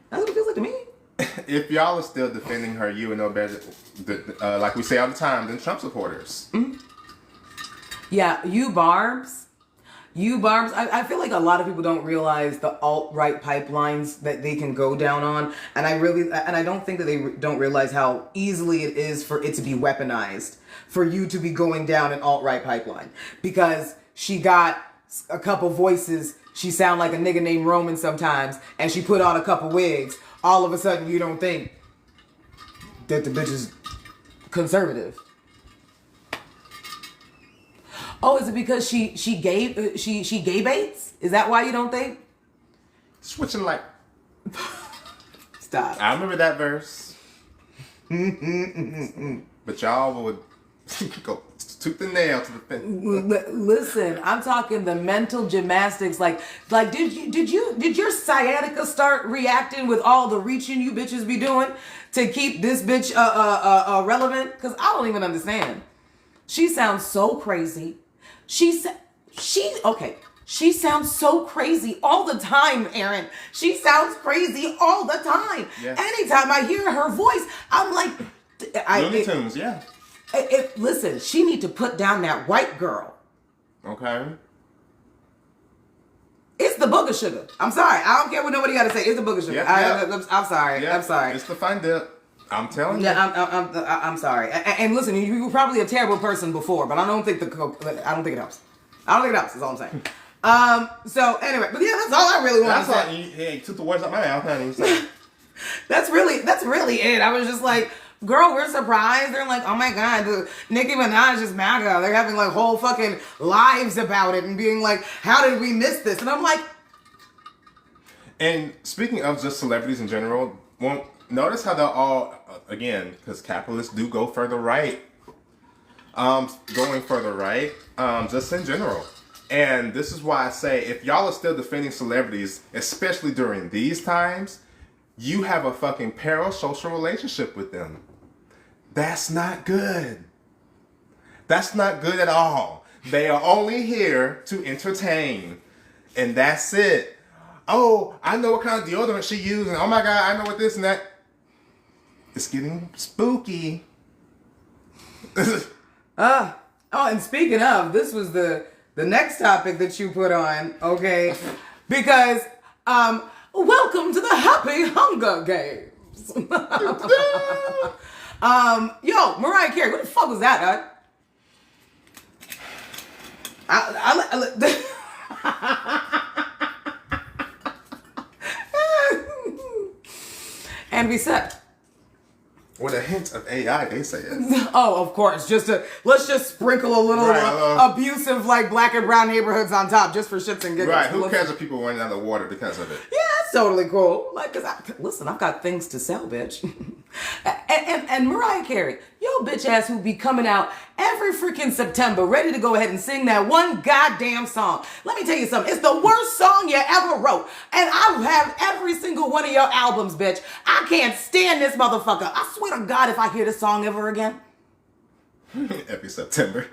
That's what it feels like to me. If y'all are still defending her, you would know better, like we say all the time, than Trump supporters. Mm-hmm. Yeah, you Barbs. I feel like a lot of people don't realize the alt-right pipelines that they can go down on. And I don't think that they don't realize how easily it is for it to be weaponized, for you to be going down an alt-right pipeline. Because she got a couple voices, she sound like a nigga named Roman sometimes, and she put on a couple wigs. All of a sudden you don't think that the bitch is conservative. Oh, is it because she gay baits? Is that why you don't think? Switching like. Stop. I remember that verse. But y'all would go tooth and nail to the fence. Listen, I'm talking the mental gymnastics. Like, did your sciatica start reacting with all the reaching you bitches be doing to keep this bitch relevant? Because I don't even understand. She sounds so crazy. She sounds so crazy all the time, Aaron. She sounds crazy all the time. Yes. Anytime I hear her voice, I'm like, Looney Tunes, yeah. Listen, she need to put down that white girl. Okay. It's the booger sugar. I'm sorry. I don't care what nobody got to say. It's the booger sugar. I'm sorry. Yeah. I'm sorry. It's the fun dip. I'm telling you. Yeah, I'm sorry. And listen, you were probably a terrible person before, but I don't think it helps. I don't think it helps. Is all I'm saying. So anyway, but yeah, that's all I really want to say. Hey, took the words out my mouth, honey. So. That's really it. I was just like, girl, we're surprised. They're like, oh my God, Nicki Minaj is MAGA. They're having like whole fucking lives about it and being like, how did we miss this? And I'm like. And speaking of just celebrities in general, notice how they're all, again, because capitalists do go further right. Going further right, just in general. And this is why I say, if y'all are still defending celebrities, especially during these times, you have a fucking parasocial relationship with them. That's not good. That's not good at all. They are only here to entertain. And that's it. Oh, I know what kind of deodorant she used. And oh my God, I know what this and that. It's getting spooky. And speaking of, this was the next topic that you put on, okay? Because, welcome to the Happy Hunger Games. Yo, Mariah Carey, what the fuck was that, dog? And we said. With a hint of AI, they say it. Oh, of course. Let's just sprinkle a little abusive, like, black and brown neighborhoods on top, just for shits and giggles. Right? Who cares if people running out of water because of it? Yeah, it's totally cool. Like, listen, I've got things to sell, bitch. and Mariah Carey, yo, bitch ass who be coming out every freaking September, ready to go ahead and sing that one goddamn song. Let me tell you something. It's the worst song you ever wrote, and I have every single one of your albums, bitch. I can't stand this motherfucker. I swear to God, if I hear this song ever again. Every September.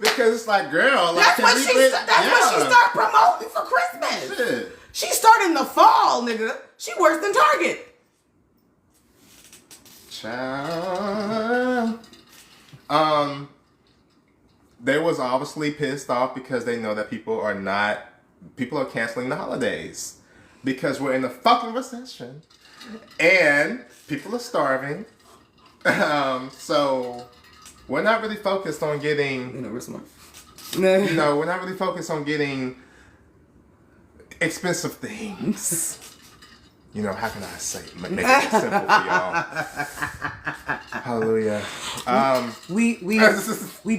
Because it's like, girl, like, that's what she start promoting for Christmas. Shit. She started in the fall, nigga. She worse than Target. Child. They was obviously pissed off because they know that people are not people are canceling the holidays because we're in a fucking recession and people are starving. So we're not really focused on getting, we're not really focused on getting expensive things. How can I say, make it simple for y'all? Hallelujah. We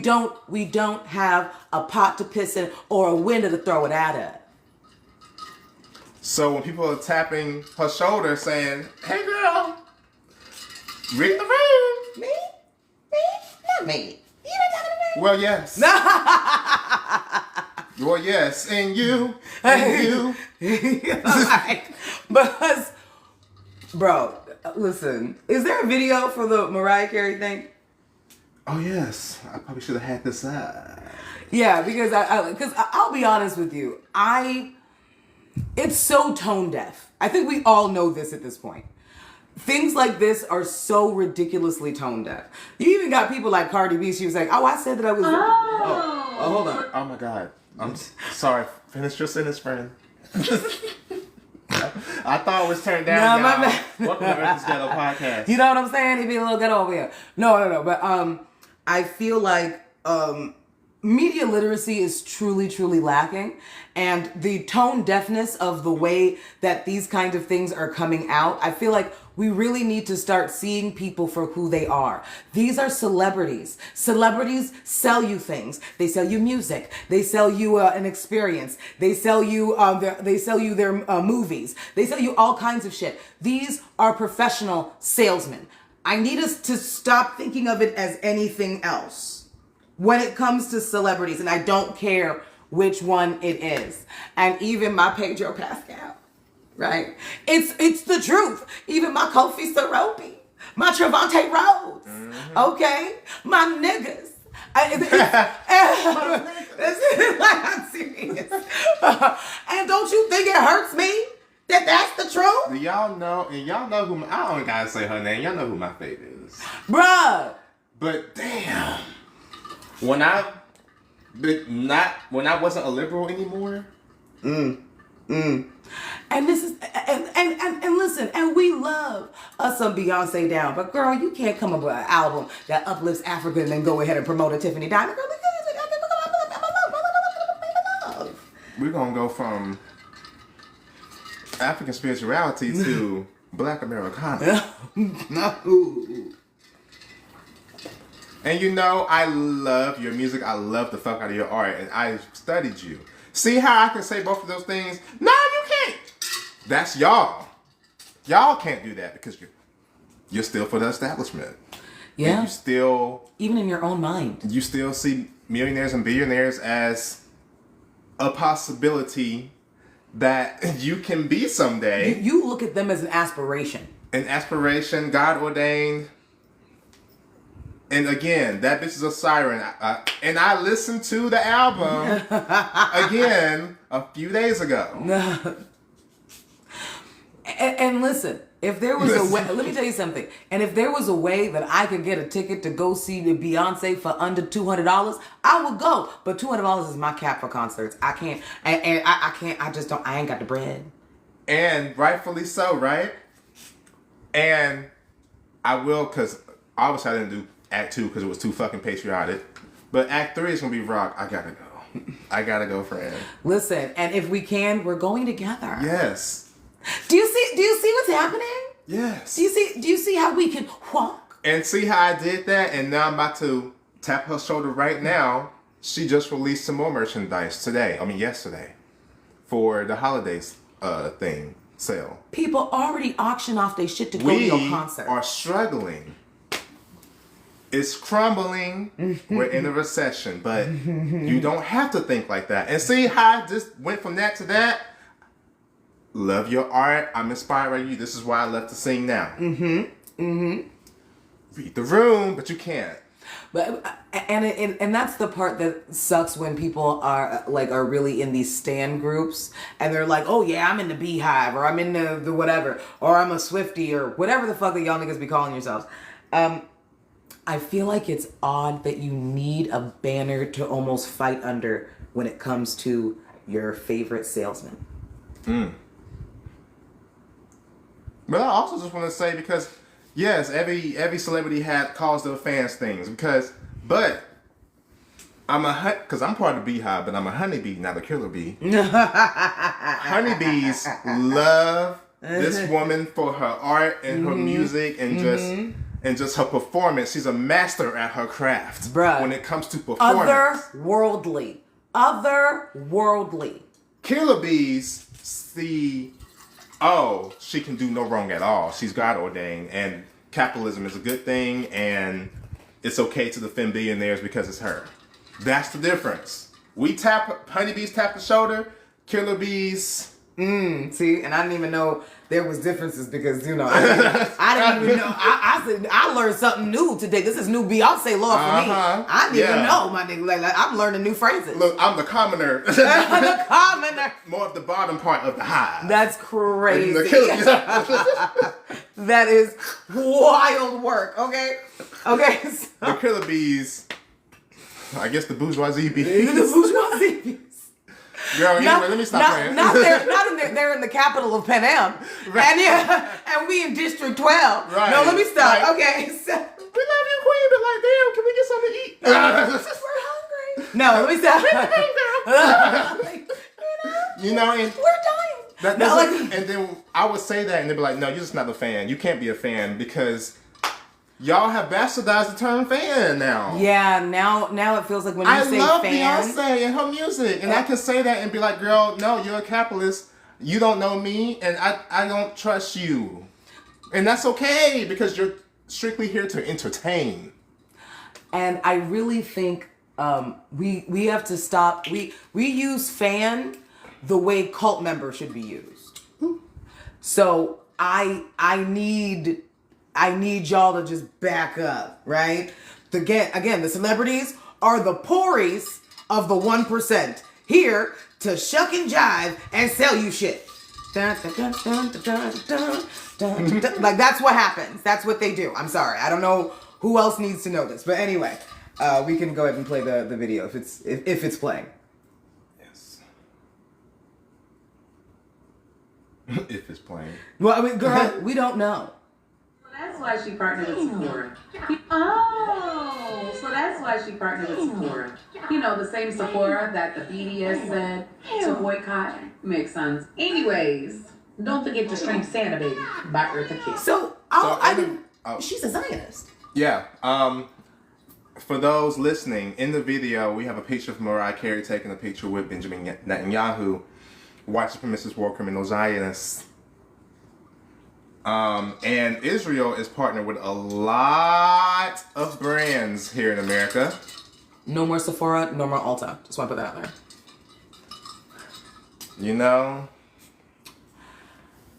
don't have a pot to piss in or a window to throw it at her. So when people are tapping her shoulder saying, "Hey girl, read the room." Me? Not me. You not talking to me? Well, yes. Well, yes, and you. Because, bro, listen, is there a video for the Mariah Carey thing? Oh yes, I probably should have had this up. Yeah, because I'll be honest with you, it's so tone deaf. I think we all know this at this point. Things like this are so ridiculously tone deaf. You even got people like Cardi B. She was like, "Oh, I said that I was." Oh, hold on. Oh my God. I'm sorry. Finish your sentence, friend. I thought it was turned down. No, my bad. Welcome to Earth's Ghetto Podcast. You know what I'm saying? He be a little ghetto over here. No. But I feel like media literacy is truly, truly lacking. And the tone deafness of the way that these kinds of things are coming out, I feel like we really need to start seeing people for who they are. These are celebrities. Celebrities sell you things. They sell you music. They sell you an experience. They sell you their movies. They sell you all kinds of shit. These are professional salesmen. I need us to stop thinking of it as anything else when it comes to celebrities, and I don't care which one it is. And even my Pedro Pascal, right? It's the truth. Even my Kofi Sorobi, my Trevante Rhodes, okay? My niggas. Like, I'm serious. And don't you think it hurts me that that's the truth? Y'all know who I don't gotta say her name. Y'all know who my favorite is. Bruh. But damn. When I wasn't a liberal anymore. And this is and listen, and we love us some Beyonce down, but girl, you can't come up with an album that uplifts Africa and then go ahead and promote a Tiffany Diamond. Girl, we're gonna go from African spirituality to Black Americana. No. And I love your music. I love the fuck out of your art. And I studied you. See how I can say both of those things? No, you can't. That's y'all. Y'all can't do that because you're still for the establishment. Yeah. And you still... Even in your own mind. You still see millionaires and billionaires as a possibility that you can be someday. You look at them as an aspiration. An aspiration, God ordained. And again, that bitch is a siren. And I listened to the album again a few days ago. And listen, if there was a way, let me tell you something. And if there was a way that I could get a ticket to go see the Beyonce for under $200, I would go. But $200 is my cap for concerts. I can't, and I can't. I ain't got the bread. And rightfully so, right? And I will, because obviously I didn't do Act 2 because it was too fucking patriotic. But Act 3 is going to be rock. I gotta go, friend. Listen, and if we can, we're going together. Yes. Do you see what's happening? Yes. Do you see how we can walk? And see how I did that? And now I'm about to tap her shoulder right now. She just released some more merchandise yesterday. For the holidays thing, sale. People already auction off their shit to go to your concert. We are struggling. It's crumbling. We're in a recession, but you don't have to think like that. And see how I just went from that to that? Love your art. I'm inspired by you. This is why I love to sing now. Read the room, but you can't. But and that's the part that sucks when people are really in these stan groups and they're like, oh yeah, I'm in the Beehive or I'm in the whatever or I'm a Swiftie or whatever the fuck that y'all niggas be calling yourselves. I feel like it's odd that you need a banner to almost fight under when it comes to your favorite salesman? But I also just want to say, because yes, every celebrity calls their fans things, but I'm part of the beehive, but I'm a honeybee, not a killer bee. Honeybees love this woman for her art and her music and just her performance. She's a master at her craft. Bruh. When it comes to performance. Otherworldly. Killer bees see, oh, she can do no wrong at all. She's God ordained, and capitalism is a good thing, and it's okay to defend billionaires because it's her. That's the difference. Honeybees tap the shoulder, killer bees. See, and I didn't even know there was differences because, I didn't even know. I said, I learned something new today. This is new Beyonce law for me. I didn't even know, my nigga. Like, I'm learning new phrases. Look, I'm the commoner. The commoner. More of the bottom part of the hive. That's crazy. The killer bees. That is wild work, okay? Okay. So. The killer bees, I guess the bourgeoisie bees. The bourgeoisie bees. Girl, anyway, let me stop playing. They're in the capital of Pan Am. Right. And we in District 12. Right. No, let me stop. Right. Okay. So. We love you, Queen, but like, damn, can we get something to eat? We're hungry. No, let me stop. And we're dying. and then I would say that, and they'd be like, no, you're just not a fan. You can't be a fan because y'all have bastardized the term fan now. Yeah, now it feels like when you say fan. I love Beyonce and her music, and I can say that and be like, girl, no, you're a capitalist. You don't know me, and I don't trust you. And that's okay, because you're strictly here to entertain. And I really think we have to stop. We use fan the way cult member should be used. So I need y'all to just back up, right? Again, the celebrities are the pories of the 1%. Here to shuck and jive and sell you shit. Like, that's what happens. That's what they do. I'm sorry. I don't know who else needs to know this. But anyway, we can go ahead and play the video if it's playing. Yes. If it's playing. Well, I mean, girl, we don't know. That's why she partnered with Sephora. Oh, so that's why she partnered with Sephora. The same Sephora that the BDS said to boycott. Makes sense. Anyways, don't forget to stream Santa Baby by Eartha Kitt. She's a Zionist. Yeah. For those listening, in the video, we have a picture of Mariah Carey taking a picture with Benjamin Netanyahu, white supremacist war criminal Zionists. And Israel is partnered with a lot of brands here in America. No more Sephora, no more Ulta. Just want to put that out there.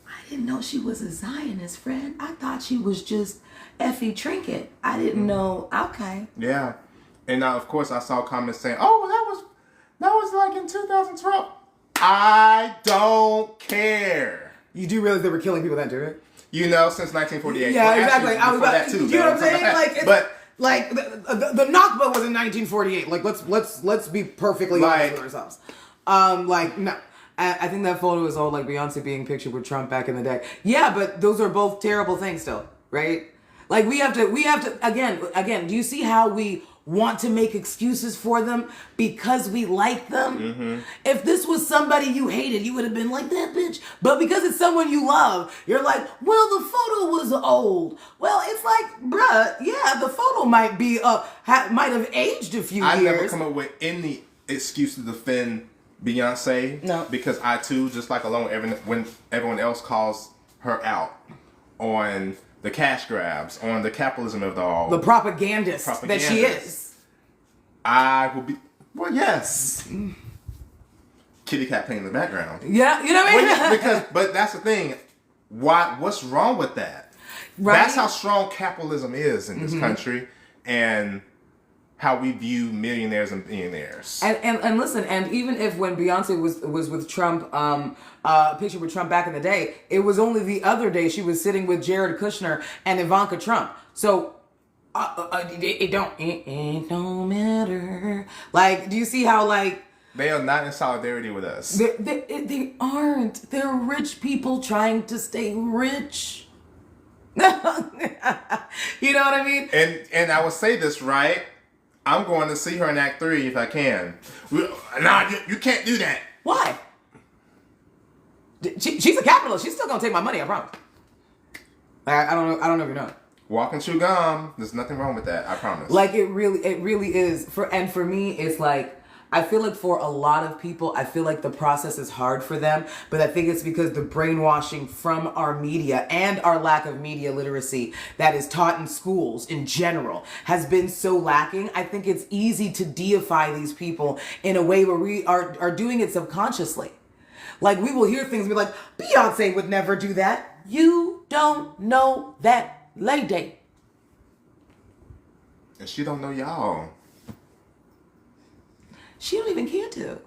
I didn't know she was a Zionist, friend. I thought she was just Effie Trinket. I didn't know. Okay. Yeah. And now, of course, I saw comments saying, oh, that was like in 2012. I don't care. You do realize they were killing people then, too? Since 1948. Yeah, well, exactly. I was about that too. You know what I'm saying? Like, the Nakba was in 1948. Like, let's be perfectly honest with ourselves. No. I think that photo is all like Beyonce being pictured with Trump back in the day. Yeah, but those are both terrible things still, right? Like, we have to again, do you see how we want to make excuses for them because we like them? Mm-hmm. If this was somebody you hated, you would have been like, that bitch. But because it's someone you love, you're like, well, the photo was old. Well, it's like, bruh, yeah, the photo might be might have aged a few years. I never come up with any excuse to defend Beyonce. No. Because I too, just like alone, when everyone else calls her out on the cash grabs, on the capitalism of it all. The propagandist that she is. I will be, well, yes. Kitty cat playing in the background. Yeah, you know what I mean? But that's the thing. What's wrong with that? Right? That's how strong capitalism is in this country, and how we view millionaires and billionaires. And listen, and even if when Beyonce was with Trump, a picture with Trump back in the day, it was only the other day she was sitting with Jared Kushner and Ivanka Trump. So it don't matter. Like, do you see how like They are not in solidarity with us. They aren't. They're rich people trying to stay rich. You know what I mean? And I will say this, right? I'm going to see her in Act 3 if I can. Nah, you can't do that. Why? She's a capitalist. She's still gonna take my money. I promise. I don't know if you know. Walk and chew gum. There's nothing wrong with that. I promise. Like it really is. For me, it's like I feel like for a lot of people, I feel like the process is hard for them. But I think it's because the brainwashing from our media and our lack of media literacy that is taught in schools in general has been so lacking. I think it's easy to deify these people in a way where we are doing it subconsciously. Like we will hear things and be like, Beyonce would never do that. You don't know that lady. And she don't know y'all. She don't even care to.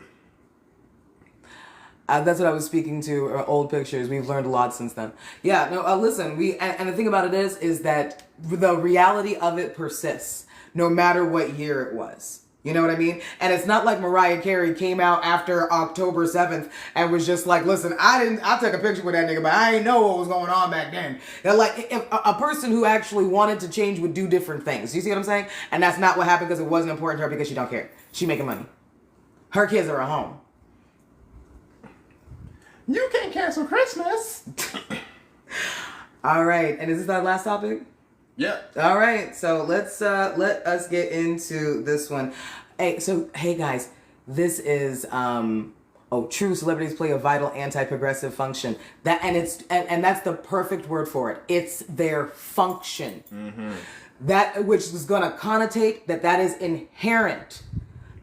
That's what I was speaking to, old pictures. We've learned a lot since then. Yeah, no, listen, and the thing about it is that the reality of it persists no matter what year it was. You know what I mean? And it's not like Mariah Carey came out after October 7th and was just like, listen, I took a picture with that nigga, but I ain't know what was going on back then. They're like, if a person who actually wanted to change would do different things. You see what I'm saying? And that's not what happened because it wasn't important to her because she don't care. She making money. Her kids are at home. You can't cancel Christmas. All right. And is this our last topic? Yep. All right. So let us get into this one. Hey guys, this is true celebrities play a vital anti-progressive function. And that's the perfect word for it. It's their function. Mm-hmm. That which is going to connotate that is inherent.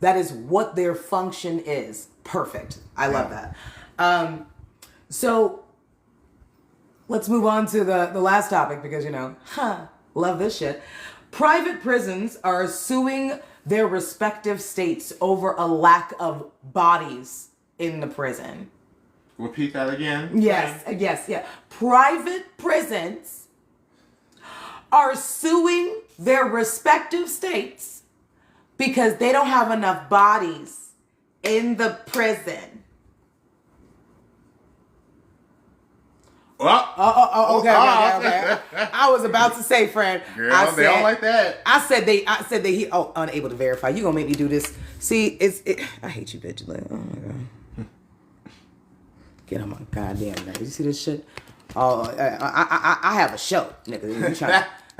That is what their function is. Perfect. I love that. So let's move on to the last topic because, love this shit. Private prisons are suing their respective states over a lack of bodies in the prison. Repeat that again. Yes. Private prisons are suing their respective states because they don't have enough bodies in the prison. Okay. I was about to say, friend. Girl, they don't like that. I said he unable to verify. You gonna make me do this? See, I hate you, bitch. Like, oh my god. Get on my goddamn nerves. You see this shit? Oh, I have a show, nigga.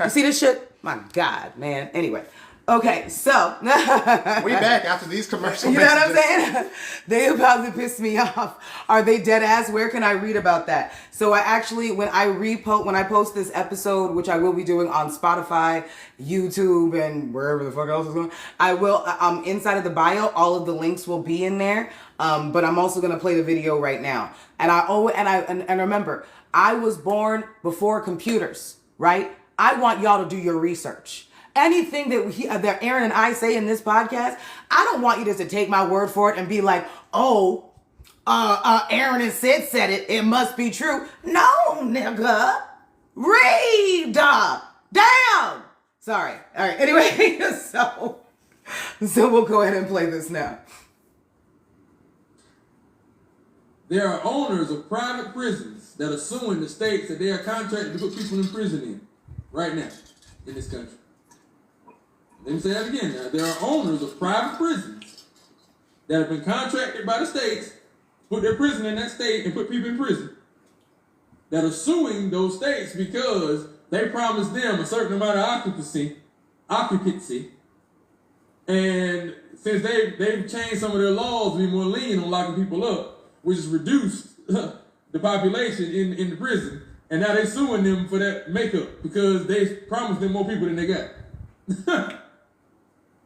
You see this shit? My God, man. Anyway. Okay, so we back after these commercial messages. You know what I'm saying? They about to piss me off. Are they dead ass? Where can I read about that? So I actually, when I post this episode, which I will be doing on Spotify, YouTube, and wherever the fuck else is going, I will inside of the bio, all of the links will be in there. But I'm also gonna play the video right now. And remember, I was born before computers, right? I want y'all to do your research. Anything that Aaron and I say in this podcast, I don't want you just to take my word for it and be like, Aaron and Sid said it. It must be true. No, nigga. Read. Damn. Sorry. All right. Anyway, so we'll go ahead and play this now. There are owners of private prisons that are suing the states that they are contracted to put people in prison in right now in this country. Let me say that again. There are owners of private prisons that have been contracted by the states to put their prison in that state and put people in prison that are suing those states because they promised them a certain amount of occupancy, and since they've changed some of their laws to be more lenient on locking people up, which has reduced the population in the prison, and now they're suing them for that makeup because they promised them more people than they got.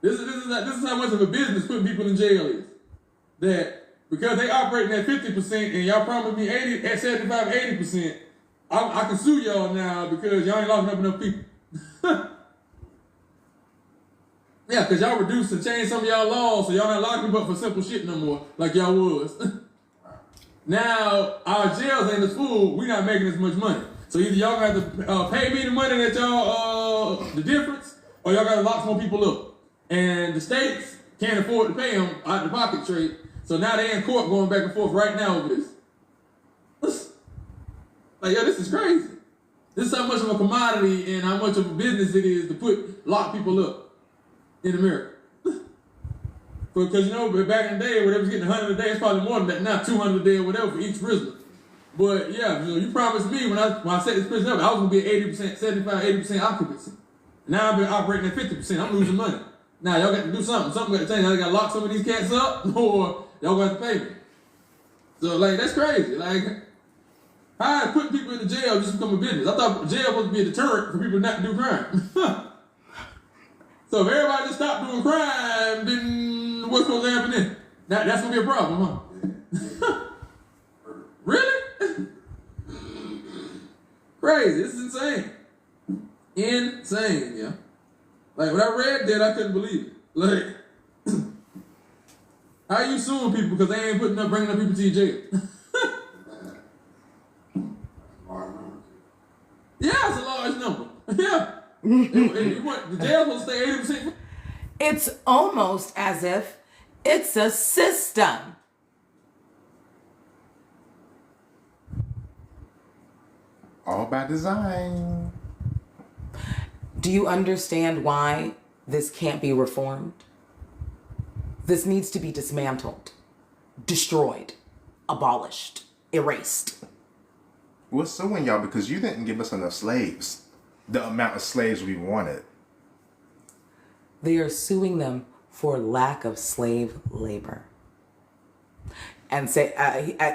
This is how much of a business putting people in jail is. That because they operating at 50% and y'all promised me 75, 80%, I can sue y'all now because y'all ain't locking up enough people. Yeah, because y'all reduced and changed some of y'all laws so y'all not locking them up for simple shit no more like y'all was. Now, our jails ain't as full, we not making as much money. So either y'all got to pay me the money that y'all, the difference, or y'all got to lock some more people up. And the states can't afford to pay them out of the pocket trade. So now they in court going back and forth right now over this. Like, yo, this is crazy. This is how much of a commodity and how much of a business it is to lock people up in America. Because, back in the day, whatever was getting 100 a day, it's probably more than that now, 200 a day or whatever for each prisoner. But yeah, you promised me when I set this prison up, I was going to be at 80%, 75, 80% occupancy. Now I've been operating at 50%. I'm losing money. Now y'all got to do something. Something got to change. I got to lock some of these cats up or y'all got to pay me. So, like, that's crazy. Like, how putting people in the jail just become a business? I thought jail was supposed to be a deterrent for people not to do crime. So if everybody just stopped doing crime, then what's supposed to happen then? That's going to be a problem, huh? Really? Crazy. This is insane. Insane, yeah. Like, when I read that, I couldn't believe it. Like, how you suing people because they ain't bringing up people to your jail? Yeah, it's a large number. Yeah. The jail supposed to stay 80%. It's almost as if it's a system. All by design. Do you understand why this can't be reformed? This needs to be dismantled, destroyed, abolished, erased. We're suing y'all because you didn't give us enough slaves. The amount of slaves we wanted. They are suing them for lack of slave labor. And say,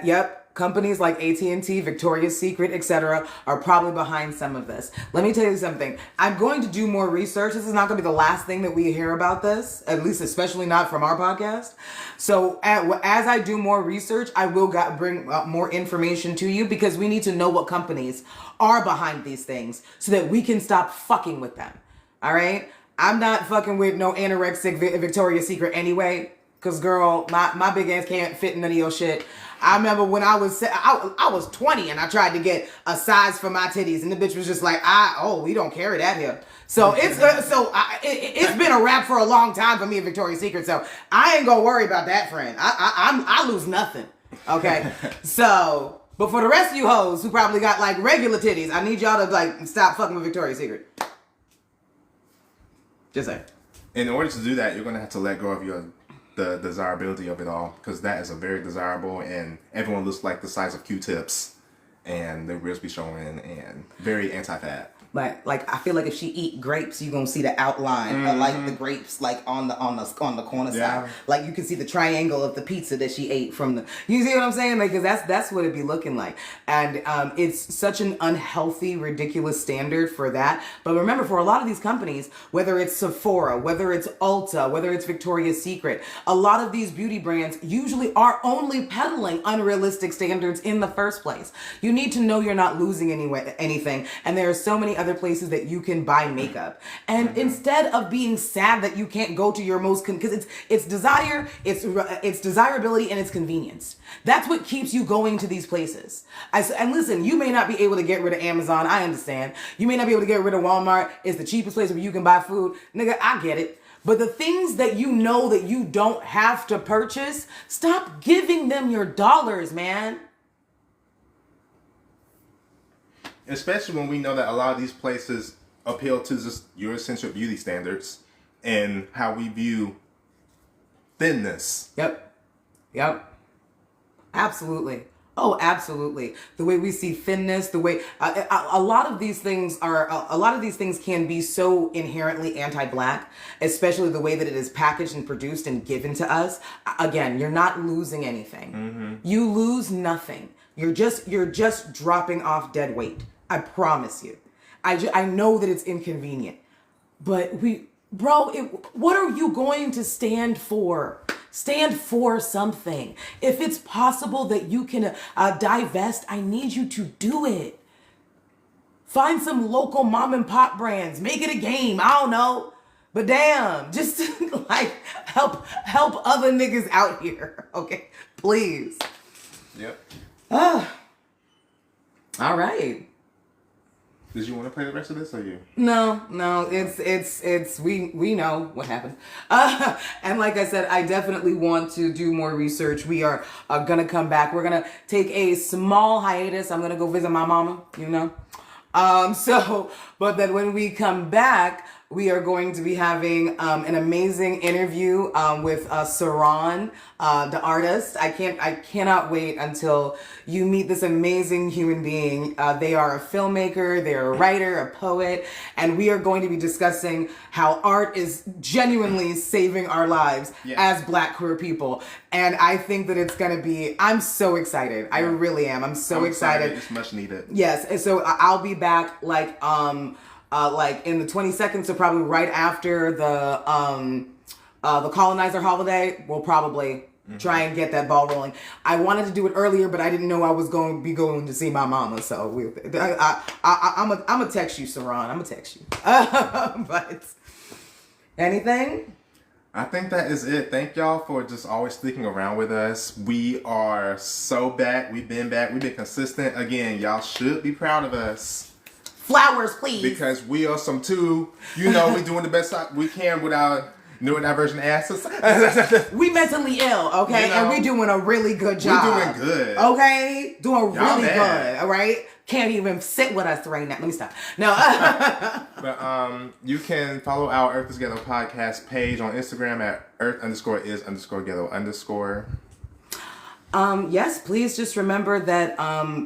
yep, companies like AT&T, Victoria's Secret, etc. are probably behind some of this. Let me tell you something. I'm going to do more research. This is not going to be the last thing that we hear about this, at least especially not from our podcast. So as I do more research, I will bring more information to you because we need to know what companies are behind these things so that we can stop fucking with them. All right? I'm not fucking with no anorexic Victoria's Secret anyway. Cause girl, my big ass can't fit in none of your shit. I remember when I was 20 and I tried to get a size for my titties and the bitch was just like, we don't carry that here. So it's been a wrap for a long time for me at Victoria's Secret. So I ain't gonna worry about that, friend. I lose nothing. Okay. So, but for the rest of you hoes who probably got like regular titties, I need y'all to like stop fucking with Victoria's Secret. Just saying. In order to do that, you're gonna have to let go of the desirability of it all, because that is a very desirable and everyone looks like the size of Q-tips and their ribs be showing and very anti-fat. Like I feel like if she eat grapes, you gonna see the outline of like the grapes like on the corner side. Like you can see the triangle of the pizza that she ate from the. You see what I'm saying? Like, cause that's what it'd be looking like, and it's such an unhealthy, ridiculous standard for that. But remember, for a lot of these companies, whether it's Sephora, whether it's Ulta, whether it's Victoria's Secret, a lot of these beauty brands usually are only peddling unrealistic standards in the first place. You need to know you're not losing anything, and there are so many other places that you can buy makeup. And instead of being sad that you can't go to your most, because it's desire, it's desirability, and it's convenience. That's what keeps you going to these places. And listen, you may not be able to get rid of Amazon. I understand. You may not be able to get rid of Walmart. It's the cheapest place where you can buy food. Nigga, I get it. But the things that you know that you don't have to purchase, stop giving them your dollars, man. Especially when we know that a lot of these places appeal to just your essential beauty standards and how we view thinness. Yep. Absolutely. Oh, absolutely. The way we see thinness, the way a lot of these things can be so inherently anti-Black, especially the way that it is packaged and produced and given to us. Again, you're not losing anything. Mm-hmm. You lose nothing. You're just dropping off dead weight. I promise you. I know that it's inconvenient, but what are you going to stand for? Stand for something. If it's possible that you can divest, I need you to do it. Find some local mom and pop brands. Make it a game. I don't know. But damn, just like help other niggas out here. Okay, please. Yep. All right. Did you want to play the rest of this or you? No, it's we know what happened. And like I said, I definitely want to do more research. We are gonna come back. We're gonna take a small hiatus. I'm gonna go visit my mama, you know. But then when we come back, we are going to be having an amazing interview with Saran, the artist. I cannot wait until you meet this amazing human being. They are a filmmaker, they're a writer, a poet, and we are going to be discussing how art is genuinely saving our lives as Black queer people. And I think that it's going to be, I'm so excited. Yeah. I really am. I'm so excited. It's much needed. Yes. And so I'll be back like in the 22nd, so probably right after the colonizer holiday. We'll probably try and get that ball rolling. I wanted to do it earlier, but I didn't know I was going to be going to see my mama. So I'm gonna text you, Saran. I'm gonna text you. But anything? I think that is it. Thank y'all for just always sticking around with us. We are so back. We've been back. We've been consistent. Again, y'all should be proud of us. Flowers, please. Because we are some too. You know, we doing the best we can without neurodivergent asses. We mentally ill, okay? You know, and we doing a really good job. We're doing good. Okay? Doing y'all really bad. Good, all right? Can't even sit with us right now. Let me stop. No. But you can follow our Earth is Ghetto podcast page on Instagram at earth_is_ghetto_. Yes, please just remember that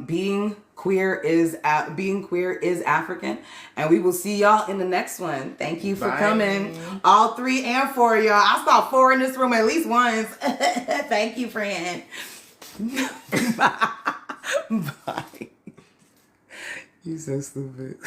being queer is African, and we will see y'all in the next one. Thank you for coming, all 3 and 4 y'all. I saw 4 in this room at least once. Thank you, friend. Bye. You so stupid.